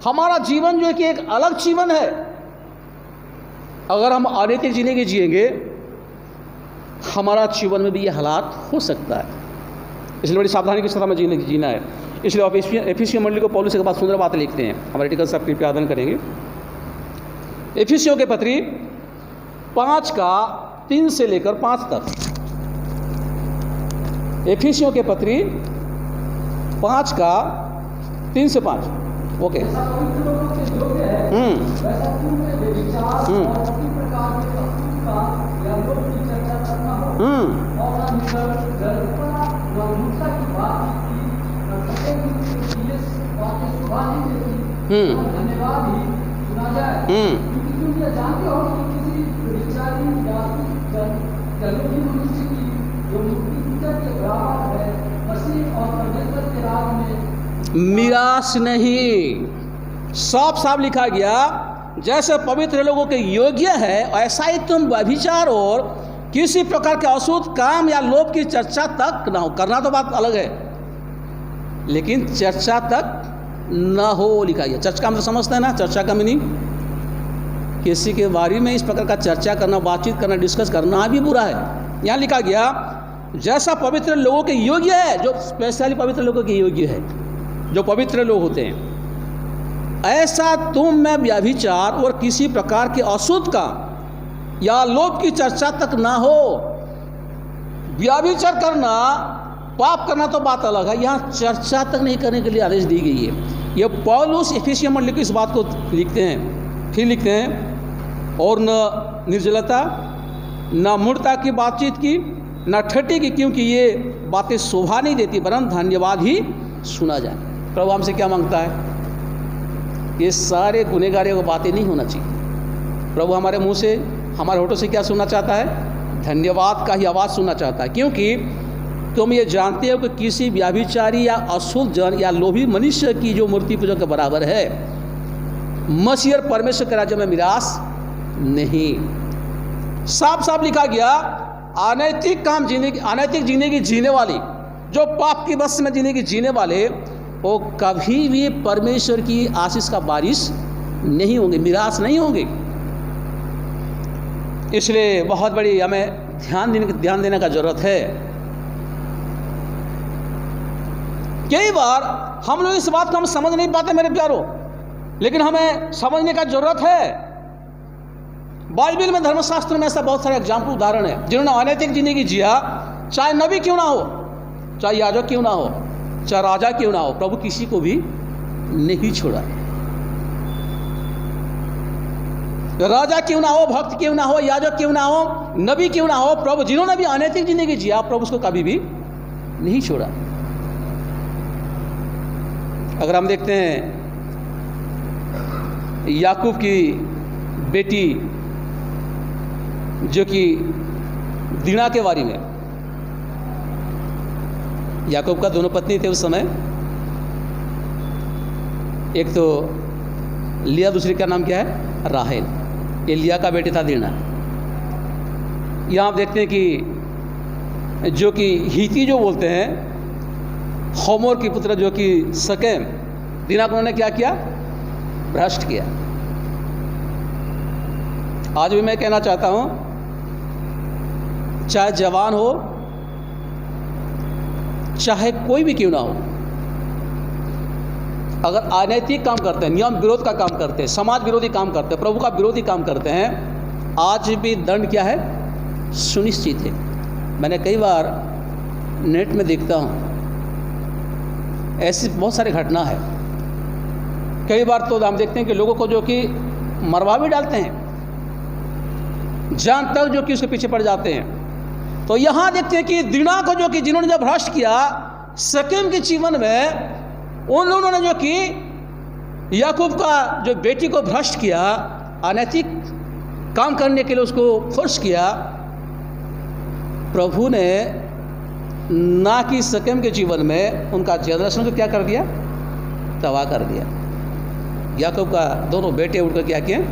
हमारा जीवन जो है कि एक अलग जीवन है। अगर हम अनैतिक जिंदगी जिएंगे, हमारा जीवन में भी ये हालात हो सकता है। इसलिए बड़ी सावधानी के साथ हमें जीना है। इसलिए एफिसियों मंडली को पौलुस के बाद सुंदर बातें लिखते हैं। हमारे टिकल साहब कृपया अध्ययन करेंगे। एफिसियों के पत्री 5:3 से लेकर 5 तक। एफिसियों के पत्री 5:3 से 5। ओके। और गर्भता व मूर्खता की बात की ये बातें सुभा नहीं देती और धन्यवाद ही सुना जाए, क्योंकि तुम ये जानते हो कि किसी विचारी या जरूरी मनुष्य की जो मूर्ति पूजा के बराबर है मसीह और परमेश्वर के राज में मिरास नहीं। साफ साफ लिखा गया, जैसे पवित्र लोगों के योग्य है ऐसा ही तुम व्यभिचार और किसी प्रकार के अशुद्ध काम या लोभ की चर्चा तक ना हो। करना तो बात अलग है, लेकिन चर्चा तक ना हो लिखा गया। चर्चा का मतलब समझते हैं ना, चर्चा का मीनिंग किसी के बारे में इस प्रकार का चर्चा करना, बातचीत करना, डिस्कस करना भी बुरा है। यहाँ लिखा गया जैसा पवित्र लोगों के योग्य है, जो स्पेशली पवित्र लोगों के योग्य है, जो पवित्र लोग होते हैं, ऐसा तुम में व्यभिचार और किसी प्रकार के अशुद्ध काम या लोभ की चर्चा तक ना हो। व्यभिचार करना, पाप करना तो बात अलग है, यहाँ चर्चा तक नहीं करने के लिए आदेश दी गई है। ये पौलुस एफिसियों में लिख इस बात को लिखते हैं, फिर लिखते हैं, और न निर्जलता, न मूर्खता की बातचीत की, न ठट्ठी की, क्योंकि ये बातें शोभा नहीं देती, वरन धन्यवाद ही सुना जाए। प्रभु हमसे क्या मांगता है? ये सारे गुनहगारों की बातें नहीं होना चाहिए। प्रभु हमारे मुंह से, हमारे होठों से क्या सुनना चाहता है? धन्यवाद का ही आवाज़ सुनना चाहता है, क्योंकि तुम ये जानते हो कि किसी व्याभिचारी या अशुद्ध जन या लोभी मनुष्य की जो मूर्ति पूजा के बराबर है मसीह और परमेश्वर के राज्य में मिरास नहीं। साफ साफ लिखा गया, अनैतिक काम जीने की, अनैतिक जिंदगी जीने वाली, जो पाप की बस में जिंदगी जीने वाले, वो कभी भी परमेश्वर की आशीष का बारिश नहीं होंगे, मिरास नहीं होंगे। इसलिए बहुत बड़ी हमें ध्यान देने का जरूरत है। कई बार हम लोग इस बात को हम समझ नहीं पाते मेरे प्यारों, लेकिन हमें समझने का जरूरत है। बाइबल में, धर्मशास्त्र में ऐसा बहुत सारे एग्जाम्पल, उदाहरण है जिन्होंने अनैतिक जिंदगी जिया, चाहे नबी क्यों ना हो, चाहे याजक क्यों ना हो, चाहे राजा क्यों ना हो, प्रभु किसी को भी नहीं छोड़ा। राजा क्यों ना हो, भक्त क्यों ना हो, याजक क्यों ना हो, नबी क्यों ना हो, प्रभु जिन्होंने भी अनैतिक जिंदगी जिया, प्रभु उसको कभी भी नहीं छोड़ा। अगर हम देखते हैं याकूब की बेटी जो कि दीना के बारे में, याकूब का दोनों पत्नी थे उस समय, एक तो लिया, दूसरी का नाम क्या है? राहेल। ये लिया का बेटे था दीना। यहाँ आप देखते हैं कि जो कि हिती जो बोलते हैं, हमोर की पुत्र जो कि शकेम, दीना को उन्होंने क्या किया? भ्रष्ट किया। आज भी मैं कहना चाहता हूँ, चाहे जवान हो, चाहे कोई भी क्यों ना हो, अगर अनैतिक काम करते हैं, नियम विरोध का काम करते हैं, समाज विरोधी काम करते हैं, प्रभु का विरोधी काम करते हैं, आज भी दंड क्या है? सुनिश्चित है। मैंने कई बार नेट में देखता हूँ, ऐसी बहुत सारी घटना है। कई बार तो हम देखते हैं कि लोगों को जो कि मरवा भी डालते हैं, जान तक जो कि उसके पीछे पड़ जाते हैं। तो यहाँ देखते हैं कि दीना को जो कि जिन्होंने जब भ्रष्ट किया शकेम के जीवन में, उन लोगों ने जो कि याकूब का जो बेटी को भ्रष्ट किया, अनैतिक काम करने के लिए उसको फोर्स किया, प्रभु ने ना कि शकेम के जीवन में उनका जनरेशन को क्या कर दिया? तबाह कर दिया। याकूब का दोनों बेटे उठकर क्या किए?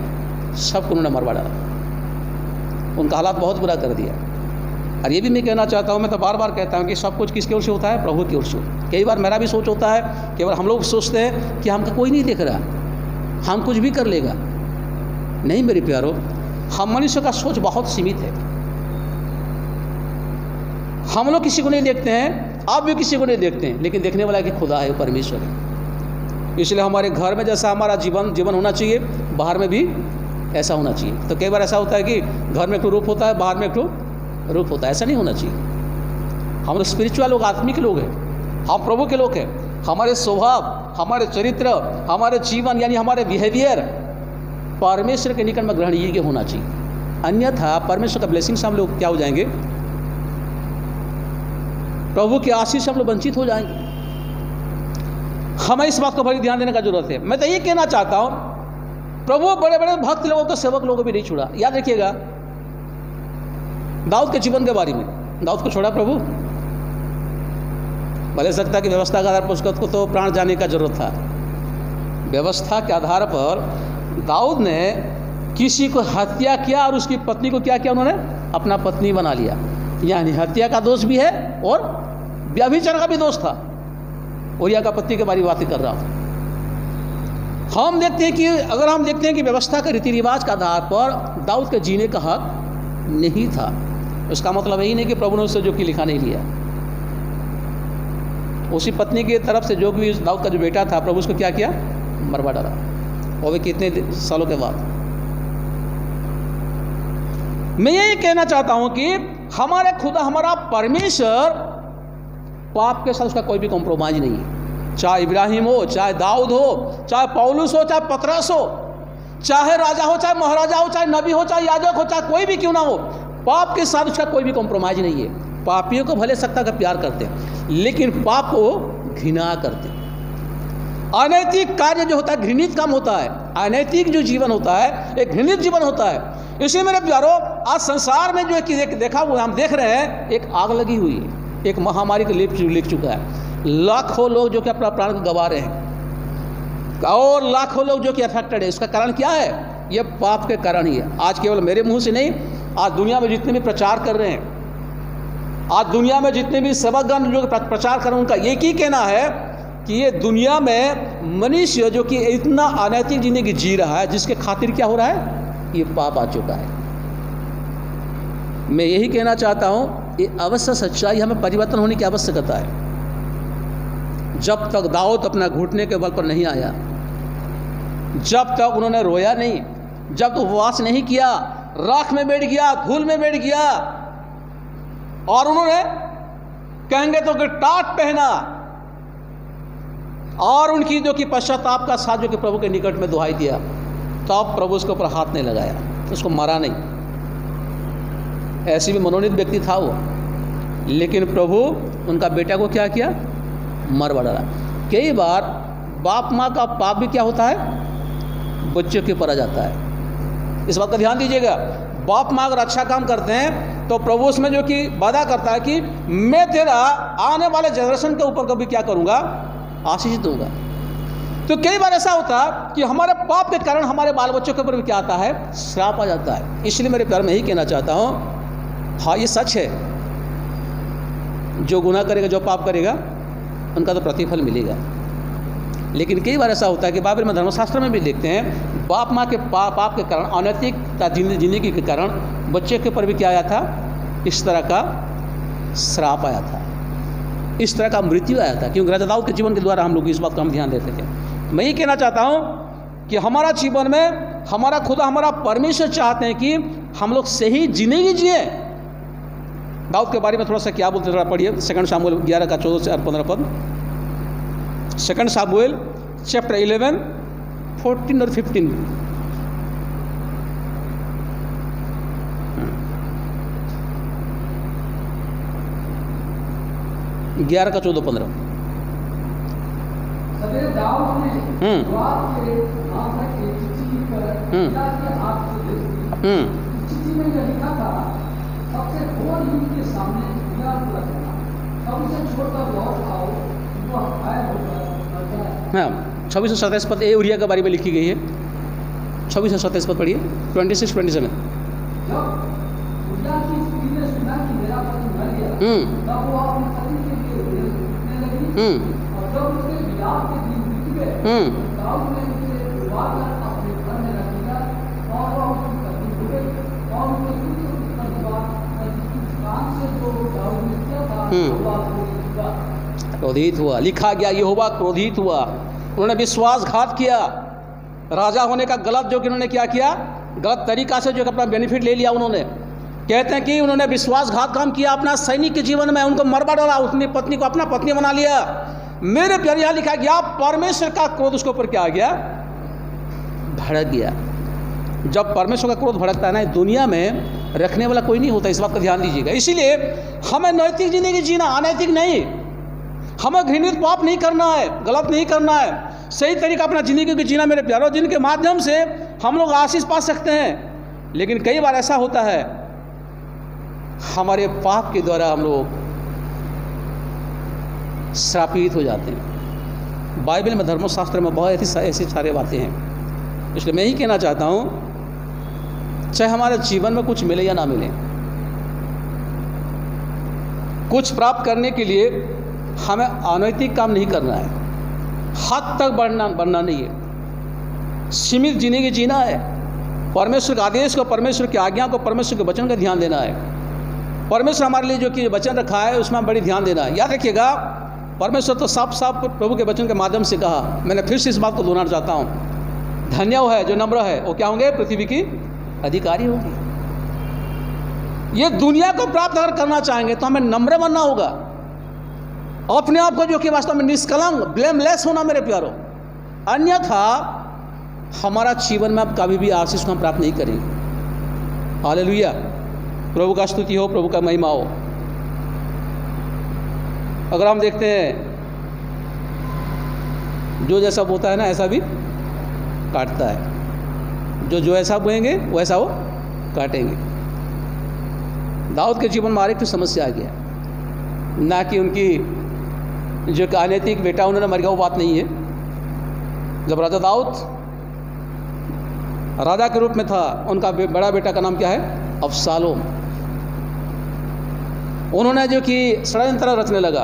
सबको उन्होंने मरवा डाला, उनका हालात बहुत बुरा कर दिया। और ये भी मैं कहना चाहता हूँ, मैं तो बार बार कहता हूँ कि सब कुछ किसकी ओर से होता है? प्रभु की ओर से। कई बार मेरा भी सोच होता है, कई बार हम लोग सोचते हैं कि हमका कोई नहीं देख रहा, हम कुछ भी कर लेगा। नहीं मेरे प्यारो, हम मनुष्य का सोच बहुत सीमित है। हम लोग किसी को नहीं देखते हैं, आप भी किसी को नहीं देखते हैं, लेकिन देखने वाला कि खुदा है, परमेश्वर है। इसलिए हमारे घर में जैसा हमारा जीवन होना चाहिए, बाहर में भी ऐसा होना चाहिए। तो कई बार ऐसा होता है कि घर में एक रूप होता है, बाहर में एक रूप होता है। ऐसा नहीं होना चाहिए। हम लोग स्पिरिचुअल लोग, आत्मिक लोग हैं, हम प्रभु के लोग हैं। हमारे स्वभाव, हमारे चरित्र, हमारे जीवन यानी हमारे बिहेवियर परमेश्वर के निकट में ग्रहणीय होना चाहिए। अन्यथा परमेश्वर का ब्लेसिंग से हम लोग क्या हो जाएंगे? प्रभु की आशीष से हम लोग वंचित हो जाएंगे। हमें इस बात को बड़ी ध्यान देने का जरूरत है। मैं तो ये कहना चाहता हूँ, प्रभु बड़े बड़े भक्त लोगों को, सेवक लोगों को भी नहीं छोड़ा। याद रखिएगा दाऊद के जीवन के बारे में, दाऊद को छोड़ा प्रभु? भले सकता कि व्यवस्था के आधार पर उसको तो प्राण जाने का जरूरत था। व्यवस्था के आधार पर दाऊद ने किसी को हत्या किया और उसकी पत्नी को क्या किया? उन्होंने अपना पत्नी बना लिया। यानी हत्या का दोष भी है और व्यभिचार का भी दोष था। उरिया का पत्नी के बारे में बातें कर रहा था। हम देखते हैं कि अगर हम देखते हैं कि व्यवस्था के रीति रिवाज के आधार पर दाऊद के जीने का हक नहीं था, उसका मतलब यही नहीं कि प्रभु ने उससे जो कि लिखा नहीं लिया। उसी पत्नी की तरफ से जो भी दाऊद का जो बेटा था, प्रभु उसको क्या किया? मरवा डाला। और वे कितने सालों के बाद। मैं यही कहना चाहता हूं कि हमारे खुदा हमारा परमेश्वर पाप के साथ उसका कोई भी कॉम्प्रोमाइज नहीं है। चाहे इब्राहिम हो, चाहे दाऊद हो, चाहे पौलुस हो, चाहे पतरस हो, चाहे राजा हो, चाहे महाराजा हो, चाहे नबी हो, चाहे याजक हो, चाहे कोई भी क्यों ना हो, पाप के साथ उसका कोई भी कॉम्प्रोमाइज नहीं है। पापियों को भले सकता का प्यार करते हैं, लेकिन पाप को घृणा करते हैं। अनैतिक कार्य जो होता है घृणित काम होता है। अनैतिक जो जीवन होता है एक घृणित जीवन होता है। इसलिए मेरे प्यारों, आज संसार में जो है देखा हुआ हम देख रहे हैं, एक आग लगी हुई है, एक महामारी को लिख चुका है। लाखों लोग जो कि अपना प्राण को गंवा रहे हैं और लाखों लोग जो कि अफेक्टेड है। इसका कारण क्या है? ये पाप के कारण ही है। आज केवल मेरे मुंह से नहीं, आज दुनिया में जितने भी प्रचार कर रहे हैं, आज दुनिया में जितने भी सेवकगण जो प्रचार कर रहे हैं, उनका एक ही कहना है कि ये दुनिया में मनुष्य जो कि इतना अनैतिक जिंदगी जी रहा है, जिसके खातिर क्या हो रहा है? ये पाप आ चुका है। मैं यही कहना चाहता हूं, ये अवश्य सच्चाई, हमें परिवर्तन होने की आवश्यकता है। जब तक दाऊद अपना घुटने के बल पर नहीं आया, जब तक उन्होंने रोया नहीं, जब तक उपवास नहीं किया, राख में बैठ गया, धूल में बैठ गया और उन्होंने कहेंगे तो कि टाट पहना और उनकी जो कि पश्चाताप का साथ जो कि प्रभु के निकट में दुहाई दिया, तब प्रभु उसके ऊपर हाथ नहीं लगाया, उसको मारा नहीं। ऐसी भी मनोनीत व्यक्ति था वो, लेकिन प्रभु उनका बेटा को क्या किया? मरवा डाला। कई बार बाप माँ का पाप भी क्या होता है? बच्चों के ऊपर आ जाता है। इस बात का ध्यान दीजिएगा। बाप माँ अगर अच्छा काम करते हैं तो प्रभु उसमें जो कि वादा करता है कि मैं तेरा आने वाले जनरेशन के ऊपर कभी क्या करूँगा? आशीष दूंगा। तो कई बार ऐसा होता है कि हमारे पाप के कारण हमारे बाल बच्चों के ऊपर भी क्या आता है? श्राप आ जाता है। इसलिए मेरे प्यार में यही कहना चाहता हूँ, हाँ ये सच है, जो गुनाह करेगा, जो पाप करेगा, उनका तो प्रतिफल मिलेगा। लेकिन कई बार ऐसा होता है कि बाइबल में, धर्मशास्त्र में भी देखते हैं, बाप माँ के पाप के कारण, अनैतिकता जिंदगी के कारण बच्चे के ऊपर भी क्या आया था? इस तरह का श्राप आया था, इस तरह का मृत्यु आया था। क्योंकि राजा दाऊद के जीवन के द्वारा हम लोग इस बात का हम ध्यान देते थे। मैं ये कहना चाहता हूँ कि हमारा जीवन में हमारा खुदा हमारा परमेश्वर चाहते हैं कि हम लोग सही जिंदगी जिए। दाऊद के बारे में थोड़ा सा क्या बोलते थोड़ा पढ़िए, 2 शामुएल 11 का 14 से 15 पद। 2 शामुएल चैप्टर 11 14 और 15। ग्यारह का 14-15। सवेरे दाऊद ने योआब के हाथ में एक चिट्ठी लिखकर पिता के हाथ से दे दी। चिट्ठी में यह लिखा था, सबसे घोर युद्ध के सामने खुदा को रखना, तब उसे छोड़कर लौट आओ, वह घायल होकर मर जाए। हाँ, 26 और 27 पद ये उरिया के बारे में लिखी गई है। 26 और 27 पद पढ़िए, 26-27। जब उरिया की स्त्री ने सुना कि मेरा पति मर गया, तब वो अपने पति के लिए रोने लगी। और जब उसके विलाप के दिन बीत गए, दाऊद ने उसे उठवाकर अपने घर में रख दिया और वह उसकी पत्नी हो गई। और उसके पुत्र का विवाह काम से जो दाऊद ने किया था, वह क्रोधित हुआ। लिखा गया यहोवा क्रोधित हुआ। उन्होंने विश्वासघात किया। राजा होने का गलत जो कि उन्होंने क्या किया? गलत तरीका से जो अपना बेनिफिट ले लिया। उन्होंने कहते हैं कि उन्होंने विश्वासघात काम किया अपना सैनिक के जीवन में, उनको मरवा डाला, अपनी पत्नी को अपना पत्नी बना लिया। मेरे प्यारे यहाँ लिखा गया परमेश्वर का क्रोध उसके ऊपर क्या आ गया? भड़क गया। जब परमेश्वर का क्रोध भड़कता है ना, दुनिया में रखने वाला कोई नहीं होता, इस बात का ध्यान दीजिएगा। इसीलिए हमें नैतिक जिंदगी जीना, अनैतिक नहीं। हमें घृणित पाप नहीं करना है, गलत नहीं करना है, सही तरीका अपना जिंदगी को जीना मेरे प्यारों, जिनके माध्यम से हम लोग आशीष पा सकते हैं। लेकिन कई बार ऐसा होता है हमारे पाप के द्वारा हम लोग श्रापित हो जाते हैं। बाइबल में, धर्मशास्त्र में बहुत ऐसी सारी बातें हैं। इसलिए मैं ही कहना चाहता हूँ, चाहे हमारे जीवन में कुछ मिले या ना मिले, कुछ प्राप्त करने के लिए हमें अनैतिक काम नहीं करना है, हद तक बढ़ना नहीं है, सीमित जिंदगी जीना है, परमेश्वर के आदेश को, परमेश्वर की आज्ञा को, परमेश्वर के वचन का ध्यान देना है। परमेश्वर हमारे लिए जो कि वचन रखा है उसमें बड़ी ध्यान देना है। याद रखिएगा, परमेश्वर तो साफ साफ प्रभु के वचन के माध्यम से कहा, मैंने फिर से इस बात को दोहराना चाहता हूँ, धन्य वो है जो नम्र है, वो क्या होंगे? पृथ्वी की अधिकारी होंगे। ये दुनिया को प्राप्त अगर करना चाहेंगे तो हमें नम्र बनना होगा, अपने आप को जो कि वास्तव में निष्कलंक, ब्लेमलेस होना मेरे प्यारो, अन्यथा हमारा जीवन में आप कभी भी आशीष को हम प्राप्त नहीं करेंगे। हालेलुया, प्रभु का स्तुति हो, प्रभु का महिमा हो। अगर हम देखते हैं, जो जैसा बोता है ना ऐसा भी काटता है, जो ऐसा बोएंगे वैसा वो काटेंगे। दाऊद के जीवन में एक समस्या आ गया, ना कि उनकी जो अनैतिक बेटा उन्होंने मर गया, वो बात नहीं है। जब राजा दाऊद राजा के रूप में था, उनका बड़ा बेटा का नाम क्या है? अबशालोम। उन्होंने जो कि षड्यंत्र रचने लगा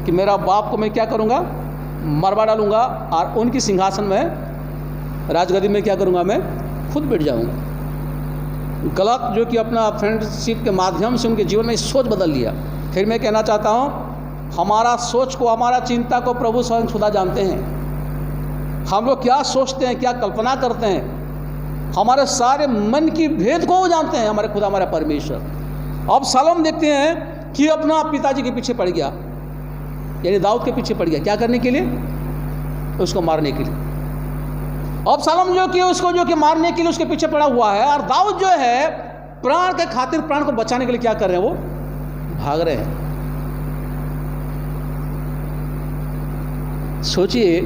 कि मेरा बाप को मैं क्या करूँगा? मरवा डालूंगा, और उनकी सिंहासन में, राजगद्दी में क्या करूँगा? मैं खुद बैठ जाऊँगा। गलत जो कि अपना फ्रेंडशिप के माध्यम से उनके जीवन में सोच बदल लिया। फिर मैं कहना चाहता हूँ, हमारा सोच को, हमारा चिंता को प्रभु स्वयं खुदा जानते हैं। हम लोग क्या सोचते हैं, क्या कल्पना करते हैं, हमारे सारे मन की भेद को वो जानते हैं, हमारे खुदा, हमारा परमेश्वर। अब अबशालोम देखते हैं कि अपना पिताजी के पीछे पड़ गया, यानी दाऊद के पीछे पड़ गया। क्या करने के लिए? उसको मारने के लिए। अबशालोम जो कि उसको जो कि मारने के लिए उसके पीछे पड़ा हुआ है, और दाऊद जो है प्राण के खातिर, प्राण को बचाने के लिए क्या कर रहे हैं? वो भाग रहे हैं। सोचिए,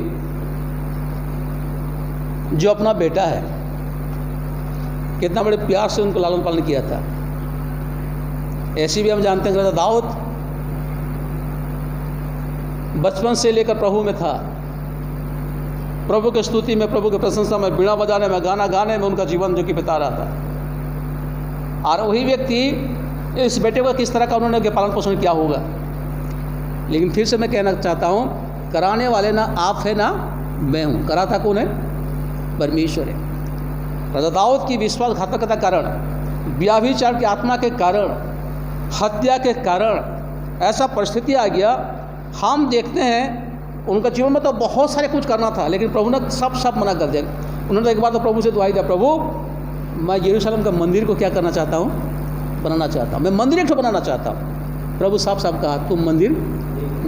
जो अपना बेटा है, कितना बड़े प्यार से उनको लालन पालन किया था। ऐसी भी हम जानते हैं कि राजा दाऊद बचपन से लेकर प्रभु में था, प्रभु की स्तुति में, प्रभु की प्रशंसा में, बीड़ा बजाने में, गाना गाने में उनका जीवन जो कि बिता रहा था। और वही व्यक्ति इस बेटे को किस तरह का उन्होंने पालन पोषण किया होगा। लेकिन फिर से मैं कहना चाहता हूँ, कराने वाले ना आप है ना मैं हूँ। कराता कौन है? परमेश्वर है। राजा दाऊद की विश्वासघातकता के कारण, व्यभिचार की आत्मा के कारण, हत्या के कारण ऐसा परिस्थिति आ गया। हम देखते हैं उनका जीवन में तो बहुत सारे कुछ करना था, लेकिन प्रभु ने सब मना कर दिया। उन्होंने एक बार तो प्रभु से दुआई दिया, प्रभु मैं यरूशलेम का मंदिर को क्या करना चाहता हूँ? बनाना चाहता हूँ, मैं मंदिर एक बनाना चाहता हूँ। प्रभु साफ कहा, तुम मंदिर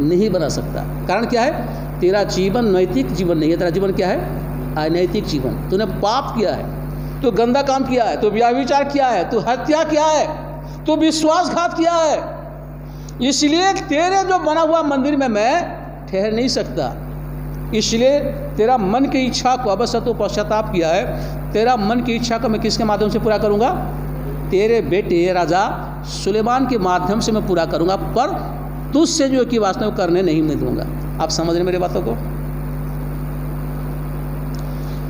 नहीं बना सकता। कारण क्या है? तेरा जीवन नैतिक जीवन नहीं है, तेरा जीवन क्या है? अनैतिक जीवन। तूने पाप किया है, तू गंदा काम किया है, तू व्यभिचार किया है, तू हत्या किया है, तू विश्वासघात किया है। इसलिए तेरे जो बना हुआ मंदिर में मैं ठहर नहीं सकता। इसलिए तेरा मन की इच्छा को, अवश्य तो पश्चाताप किया है, तेरा मन की इच्छा को मैं किसके माध्यम से पूरा करूँगा? तेरे बेटे राजा सुलेमान के माध्यम से मैं पूरा करूँगा, पर तुझसे जो कि वास्तव में करने नहीं मैं दूंगा। आप समझ रहे मेरी बातों को?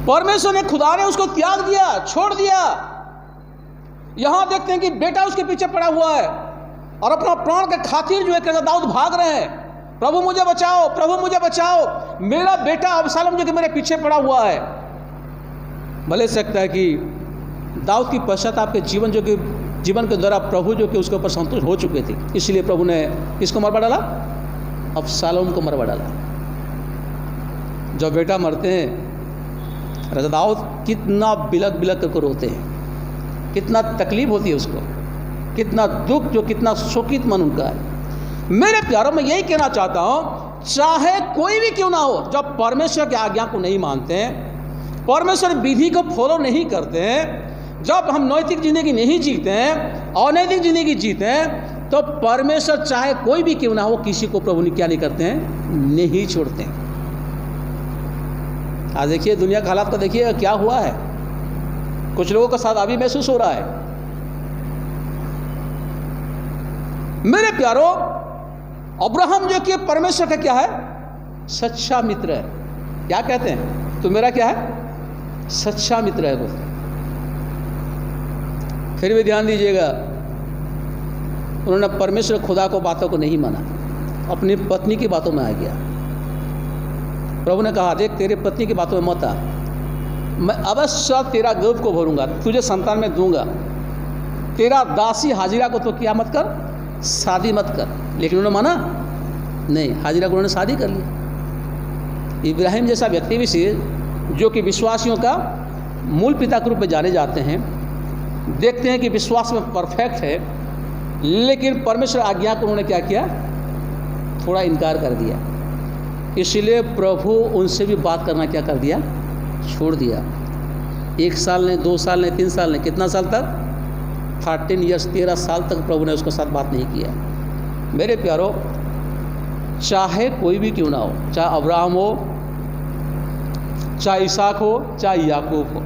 परमेश्वर ने, खुदा ने उसको त्याग दिया, छोड़ दिया। यहां देखते हैं कि बेटा उसके पीछे पड़ा हुआ है, और अपना प्राण के खातिर जो है कि दाऊद भाग रहे हैं, प्रभु मुझे बचाओ, प्रभु मुझे बचाओ, मेरा बेटा अबशालोम जो कि मेरे पीछे पड़ा हुआ है। भले सकता है कि दाऊद की पश्चाताप के जीवन के द्वारा प्रभु जो कि उसके ऊपर संतुष्ट हो चुके थे, इसलिए प्रभु ने किसको मरवा डाला? अबशालोम को मरवा डाला। जब बेटा मरते हैं, राजा दाऊद कितना बिलक करके रोते हैं, कितना तकलीफ होती है उसको, कितना दुख, जो कितना शोकित मन उनका है। मेरे प्यारों, मैं यही कहना चाहता हूँ, चाहे कोई भी क्यों ना हो, जब परमेश्वर की आज्ञा को नहीं मानते हैं, परमेश्वर विधि को फॉलो नहीं करते हैं, जब हम नैतिक जिंदगी नहीं जीते हैं, अनैतिक जिंदगी जीते हैं, तो परमेश्वर चाहे कोई भी क्यों ना हो, किसी को प्रभु ने क्या नहीं करते हैं, नहीं छोड़ते हैं। आज देखिए दुनिया का हालात को देखिए क्या हुआ है, कुछ लोगों का साथ अभी महसूस हो रहा है। मेरे प्यारो, अब्राहम जो कि परमेश्वर का क्या है, सच्चा मित्र है। क्या कहते हैं, तो मेरा क्या है, सच्चा मित्र है बोलते। फिर भी ध्यान दीजिएगा, उन्होंने परमेश्वर खुदा को बातों को नहीं माना, अपनी पत्नी की बातों में आ गया। प्रभु ने कहा, देख तेरे पत्नी की बातों में मत आ, मैं अवश्य तेरा गर्भ को भरूंगा, तुझे संतान में दूंगा, तेरा दासी हाजिरा को तो क्या मत कर, शादी मत कर। लेकिन उन्होंने माना नहीं, हाजिरा को उन्होंने शादी कर ली। इब्राहिम जैसा व्यक्ति विशेष जो कि विश्वासियों का मूल पिता के रूप में जाने जाते हैं, देखते हैं कि विश्वास में परफेक्ट है, लेकिन परमेश्वर आज्ञा को उन्होंने क्या किया, थोड़ा इनकार कर दिया। इसलिए प्रभु उनसे भी बात करना क्या कर दिया, छोड़ दिया। 1 साल ने, 2 साल ने, 3 साल ने, कितना साल तक, 13 ईयर्स, 13 साल तक प्रभु ने उसके साथ बात नहीं किया। मेरे प्यारो, चाहे कोई भी क्यों ना हो, चाहे अब्राहम हो, चाहे इसहाक हो, चाहे याकूब हो,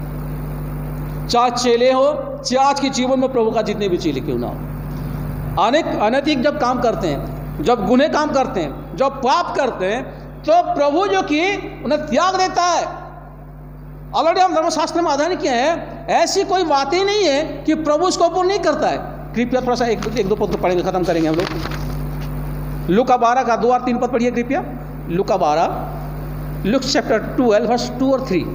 चाहे चेले हो, चाहे आज के जीवन में प्रभु का जितने भी चेले क्यों ना हो, अनैतिक जब काम करते हैं, जब गुनाह काम करते हैं, जब पाप करते हैं, तो प्रभु जो कि उन्हें त्याग देता है। ऑलरेडी हम धर्मशास्त्र में अध्ययन किए हैं, ऐसी कोई बात ही नहीं है कि प्रभु उसको ऊपर नहीं करता है। कृपया थोड़ा सा एक दो पद पढ़ेंगे, खत्म करेंगे हम लोग। लूका 12 का 2 और 3 पद पढ़िए कृपया। लूका 12, लुक चैप्टर 12 वर्स 2 और 3।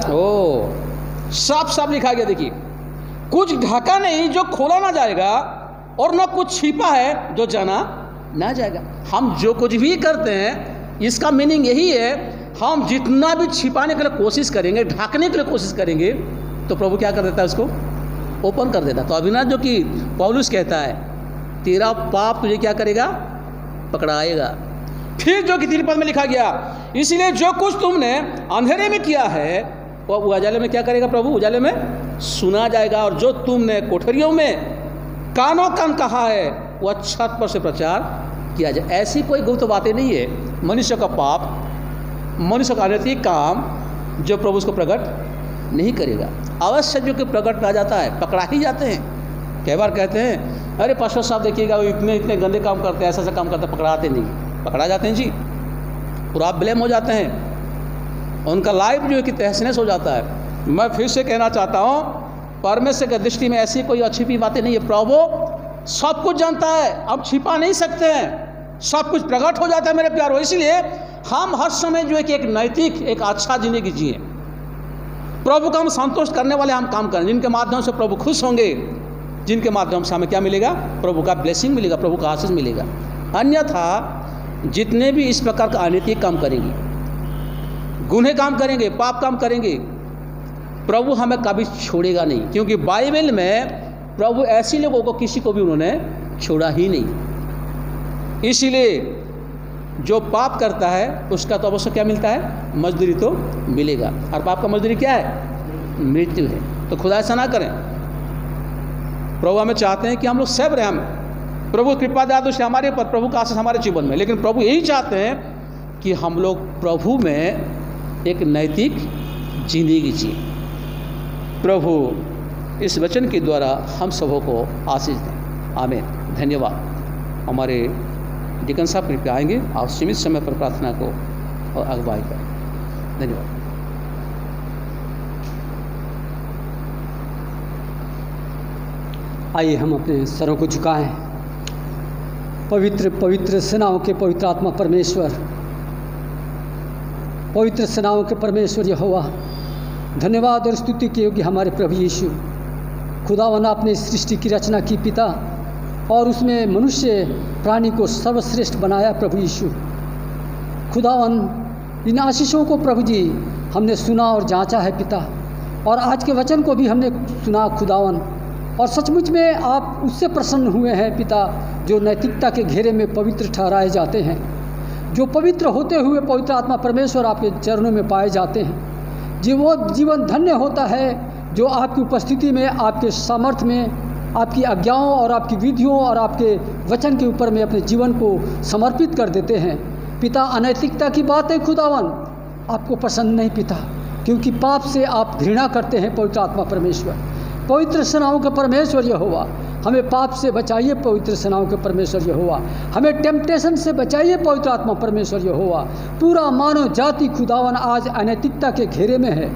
ओ, साफ साफ लिखा गया, देखिए, कुछ ढका नहीं जो खोला ना जाएगा, और ना कुछ छिपा है जो जाना ना जाएगा। हम जो कुछ भी करते हैं, इसका मीनिंग यही है, हम जितना भी छिपाने के लिए कोशिश करेंगे, ढकने के लिए कोशिश करेंगे, तो प्रभु क्या कर देता है, उसको ओपन कर देता। तो अविनाश जो कि पौलुस कहता है, तेरा पाप तुझे क्या करेगा, पकड़ाएगा। फिर जो कि 3 पद में लिखा गया, इसलिए जो कुछ तुमने अंधेरे में किया है वो उजाले में क्या करेगा प्रभु, उजाले में सुना जाएगा, और जो तुमने कोठरियों में कानों कान कहा है वह छत पर से प्रचार किया जाए। ऐसी कोई गुप्त बातें नहीं है, मनुष्य का पाप, मनुष्य का अनैतिक काम जो प्रभु उसको प्रकट नहीं करेगा। अवश्य जो कि प्रकट आ जाता है, पकड़ा ही जाते हैं। कई बार कहते हैं, अरे पास्टर साहब देखिएगा वो इतने गंदे काम करते हैं, ऐसा काम करते हैं, पकड़ाते नहीं। पकड़ा जाते हैं जी, पूरा ब्लेम हो जाते हैं, उनका लाइफ जो है कि तहस-नहस हो जाता है। मैं फिर से कहना चाहता हूँ, परमेश्वर की दृष्टि में ऐसी कोई छिपी बातें नहीं है। प्रभु सब कुछ जानता है, अब छिपा नहीं सकते हैं, सब कुछ प्रकट हो जाता है मेरे प्यारो। इसलिए हम हर समय जो है कि एक नैतिक, एक अच्छा जिंदगी जिए, प्रभु का हम संतुष्ट करने वाले हम काम करें, जिनके माध्यम से प्रभु खुश होंगे, जिनके माध्यम से हमें क्या मिलेगा, प्रभु का ब्लेसिंग मिलेगा, प्रभु का आशीष मिलेगा। अन्यथा जितने भी इस प्रकार का अनैतिक काम करेंगे, गुनाह काम करेंगे, पाप काम करेंगे, प्रभु हमें कभी छोड़ेगा नहीं, क्योंकि बाइबल में प्रभु ऐसे लोगों को किसी को भी उन्होंने छोड़ा ही नहीं। इसीलिए जो पाप करता है उसका तो अवश्य क्या मिलता है, मजदूरी तो मिलेगा, और पाप का मजदूरी क्या है, मृत्यु है। तो खुदा ऐसा ना करें। प्रभु हमें चाहते हैं कि हम लोग सेव रहें, हम प्रभु कृपा दया दृष्टि हमारे ऊपर, प्रभु का आशीष हमारे जीवन में। लेकिन प्रभु यही चाहते हैं कि हम लोग प्रभु में एक नैतिक जिंदगी जिए। प्रभु इस वचन के द्वारा हम सबों को आशीष दें, आमीन। धन्यवाद। हमारे डिकन साहब कृपया आएंगे, आप सीमित समय पर प्रार्थना को और अगुवाई करें। धन्यवाद। आइए हम अपने सरों को झुकाएं। पवित्र पवित्र सेनाओं के पवित्र आत्मा परमेश्वर, पवित्र सेनाओं के परमेश्वर यहोवा, धन्यवाद और स्तुति के योग्य हमारे प्रभु यीशु। खुदावन आपने सृष्टि की रचना की पिता, और उसमें मनुष्य प्राणी को सर्वश्रेष्ठ बनाया प्रभु यीशु। खुदावन इन आशीषों को प्रभु जी हमने सुना और जांचा है पिता, और आज के वचन को भी हमने सुना खुदावन, और सचमुच में आप उससे प्रसन्न हुए हैं पिता जो नैतिकता के घेरे में पवित्र ठहराए जाते हैं, जो पवित्र होते हुए पवित्र आत्मा परमेश्वर आपके चरणों में पाए जाते हैं। जी वो जीवन धन्य होता है जो आपकी उपस्थिति में, आपके सामर्थ्य में, आपकी आज्ञाओं और आपकी विधियों और आपके वचन के ऊपर में अपने जीवन को समर्पित कर देते हैं। पिता, अनैतिकता की बातें खुदावन आपको पसंद नहीं पिता, क्योंकि पाप से आप घृणा करते हैं पवित्र आत्मा परमेश्वर। पवित्र सेनाओं के परमेश्वर यहोवा, हमें पाप से बचाइए पवित्र सेनाओं के परमेश्वर यहोवा, हमें टेम्पटेशन से बचाइए पवित्र आत्मा परमेश्वर यहोवा। पूरा मानव जाति खुदावन आज अनैतिकता के घेरे में है।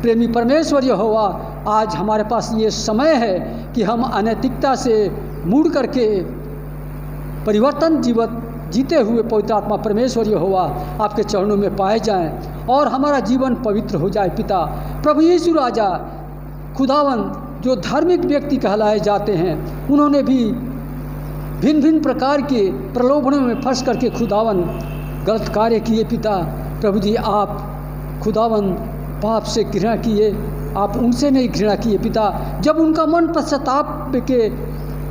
प्रेमी परमेश्वर यहोवा, आज हमारे पास ये समय है कि हम अनैतिकता से मुड़ करके परिवर्तन जीवन जीते हुए पवित्र आत्मा परमेश्वर यहोवा आपके चरणों में पाए जाएं और हमारा जीवन पवित्र हो जाए पिता। प्रभु यीशु राजा खुदावन, जो धार्मिक व्यक्ति कहलाए जाते हैं, उन्होंने भी भिन्न भिन्न प्रकार के प्रलोभनों में फंस करके खुदावन गलत कार्य किए पिता। प्रभु जी, आप खुदावन पाप से घृणा किए, आप उनसे नहीं घृणा किए पिता। जब उनका मन पश्चाताप के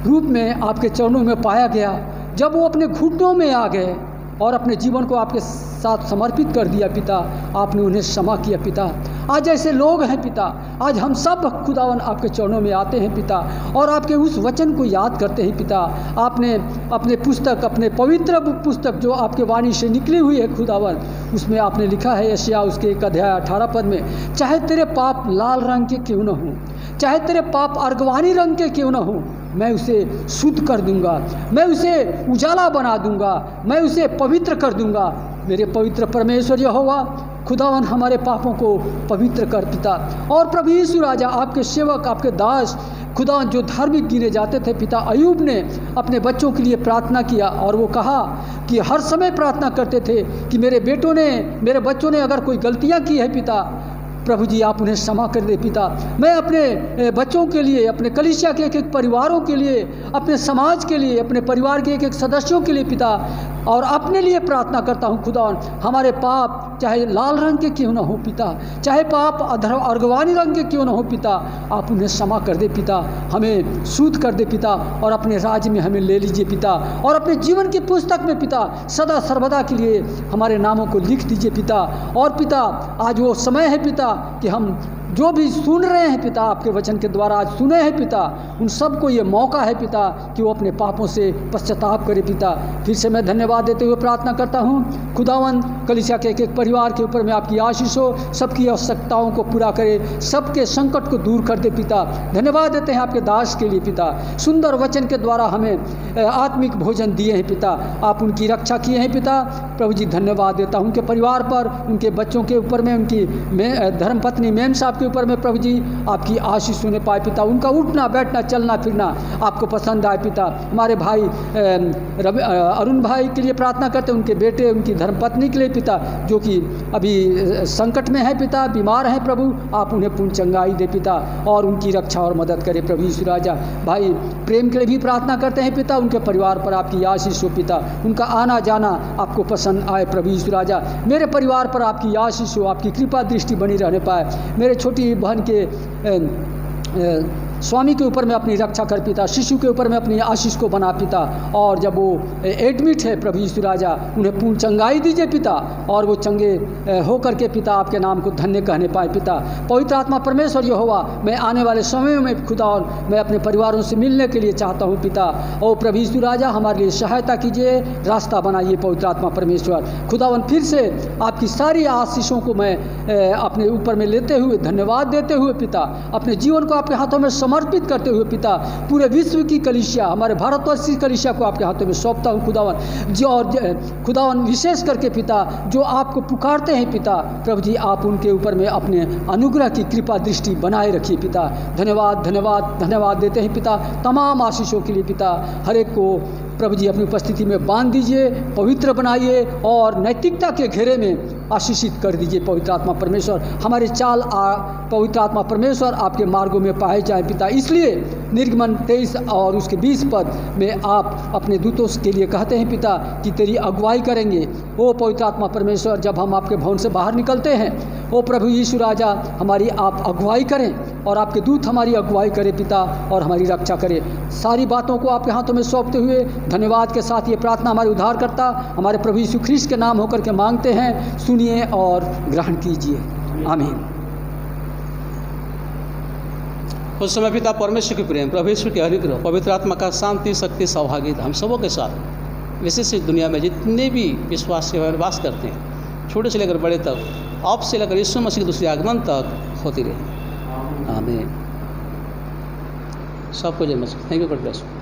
रूप में आपके चरणों में पाया गया, जब वो अपने घुटनों में आ गए और अपने जीवन को आपके साथ समर्पित कर दिया पिता, आपने उन्हें क्षमा किया पिता। आज ऐसे लोग हैं पिता, आज हम सब खुदावन आपके चरणों में आते हैं पिता और आपके उस वचन को याद करते हैं पिता। आपने अपने पुस्तक, अपने पवित्र पुस्तक जो आपके वाणी से निकली हुई है खुदावन, उसमें आपने लिखा है यशायाह उसके 1 अध्याय 18 पद में, चाहे तेरे पाप लाल रंग के क्यों न हो, चाहे तेरे पाप अर्गवानी रंग के क्यों न हो, मैं उसे शुद्ध कर दूंगा, मैं उसे उजाला बना दूंगा, मैं उसे पवित्र कर दूंगा। मेरे पवित्र परमेश्वर यहोवा खुदावन, हमारे पापों को पवित्र कर पिता। और प्रभु यीशु राजा, आपके सेवक, आपके दास खुदावन जो धार्मिक गिने जाते थे पिता, अयूब ने अपने बच्चों के लिए प्रार्थना किया और वो कहा कि हर समय प्रार्थना करते थे कि मेरे बच्चों ने अगर कोई गलतियां की है पिता, प्रभु जी आप उन्हें क्षमा कर दे पिता। मैं अपने बच्चों के लिए, अपने कलीसिया के एक एक परिवारों के लिए, अपने समाज के लिए, अपने परिवार के एक एक सदस्यों के लिए पिता, और अपने लिए प्रार्थना करता हूँ खुदावन, हमारे पाप चाहे लाल रंग के क्यों ना हो पिता, चाहे पाप अर्गवानी रंग के क्यों ना हो पिता, आप उन्हें क्षमा कर दे पिता, हमें शुद्ध कर दे पिता और अपने राज्य में हमें ले लीजिए पिता, और अपने जीवन की पुस्तक में पिता सदा सर्वदा के लिए हमारे नामों को लिख दीजिए पिता। और पिता, आज वो समय है पिता कि हम जो भी सुन रहे हैं पिता, आपके वचन के द्वारा आज सुने हैं पिता, उन सबको ये मौका है पिता कि वो अपने पापों से पश्चाताप करे पिता। फिर से मैं धन्यवाद देते हुए प्रार्थना करता हूँ खुदावन, कलीसिया के एक एक परिवार के ऊपर में आपकी आशीष हो, सबकी आवश्यकताओं को पूरा करे, सबके संकट को दूर कर दे पिता। धन्यवाद देते हैं आपके दास के लिए पिता, सुंदर वचन के द्वारा हमें आत्मिक भोजन दिए हैं पिता, आप उनकी रक्षा किए हैं पिता। प्रभु जी धन्यवाद देता हूँ उनके परिवार पर, उनके बच्चों के ऊपर में, उनकी धर्मपत्नी मेम साहब के ऊपर में प्रभु जी आपकी आशीष सुने पाए पिता, उनका उठना बैठना चलना फिरना आपको पसंद आए पिता। हमारे भाई अरुण भाई के लिए प्रार्थना करते, उनके बेटे, उनकी धर्मपत्नी के लिए पिता, जो कि अभी संकट में है पिता, बीमार हैं प्रभु, आप उन्हें पूर्ण चंगाई दे पिता और उनकी रक्षा और मदद करे प्रभु यीशु राजा। भाई प्रेम के लिए भी प्रार्थना करते हैं पिता, उनके परिवार पर आपकी आशीष हो पिता, उनका आना जाना आपको पसंद आए प्रभु यीशु राजा। मेरे परिवार पर आपकी आशीष हो, आपकी कृपा दृष्टि बनी रहने पाए। मेरे छोटी बहन के स्वामी के ऊपर में अपनी रक्षा कर पिता, शिशु के ऊपर में अपनी आशीष को बना पिता, और जब वो एडमिट है प्रभु यीशु राजा, उन्हें पूर्ण चंगाई दीजिए पिता, और वो चंगे हो करके पिता आपके नाम को धन्य कहने पाए पिता। पवित्र आत्मा परमेश्वर यहोवा, मैं आने वाले समय में खुदा और मैं अपने परिवारों से मिलने के लिए चाहता हूँ पिता, और प्रभु यीशु राजा हमारे लिए सहायता कीजिए, रास्ता बनाइए पवित्र आत्मा परमेश्वर खुदावन। फिर से आपकी सारी आशीषों को मैं अपने ऊपर में लेते हुए, धन्यवाद देते हुए पिता, अपने जीवन को आपके हाथों में समर्पित करते हुए पिता, पूरे विश्व की कलीसिया, हमारे भारतवर्षीय कलीसिया को आपके हाथों में सौंपता हूँ खुदावन जी। और खुदावन विशेष करके पिता जो आपको पुकारते हैं पिता, प्रभु जी आप उनके ऊपर में अपने अनुग्रह की कृपा दृष्टि बनाए रखिए पिता। धन्यवाद धन्यवाद धन्यवाद देते हैं पिता तमाम आशीषों के लिए पिता। हर एक को प्रभु जी अपनी उपस्थिति में बांध दीजिए, पवित्र बनाइए और नैतिकता के घेरे में आशीषित कर दीजिए पवित्र आत्मा परमेश्वर। हमारे चाल पवित्र आत्मा परमेश्वर आपके मार्गों में पाए जाए पिता। इसलिए निर्गमन 23 और उसके 20 पद में आप अपने दूतों के लिए कहते हैं पिता कि तेरी अगुवाई करेंगे। ओ पवित्र आत्मा परमेश्वर, जब हम आपके भवन से बाहर निकलते हैं, ओ प्रभु यीशु राजा, हमारी आप अगुवाई करें और आपके दूत हमारी अगुवाई करें पिता, और हमारी रक्षा करें। सारी बातों को आपके हाथों में सौंपते हुए धन्यवाद के साथ ये प्रार्थना हमारे उद्धारकर्ता हमारे प्रभु यीशु ख्रीस्त के नाम होकर के मांगते हैं। सुनिए और ग्रहण कीजिए, आमीन। उस समय पिता परमेश्वर के प्रेम, प्रभु यीशु के अनुग्रह, पवित्र आत्मा का शांति, शक्ति, सौभाग्यता हम सबों के साथ, विशेष इस दुनिया में जितने भी विश्वास से वास करते हैं, छोटे से लेकर बड़े तक, अब से लेकर यीशु मसीह के दूसरे आगमन तक होती रहे, आमीन। सबको जय मसीह। Thank you, God bless you.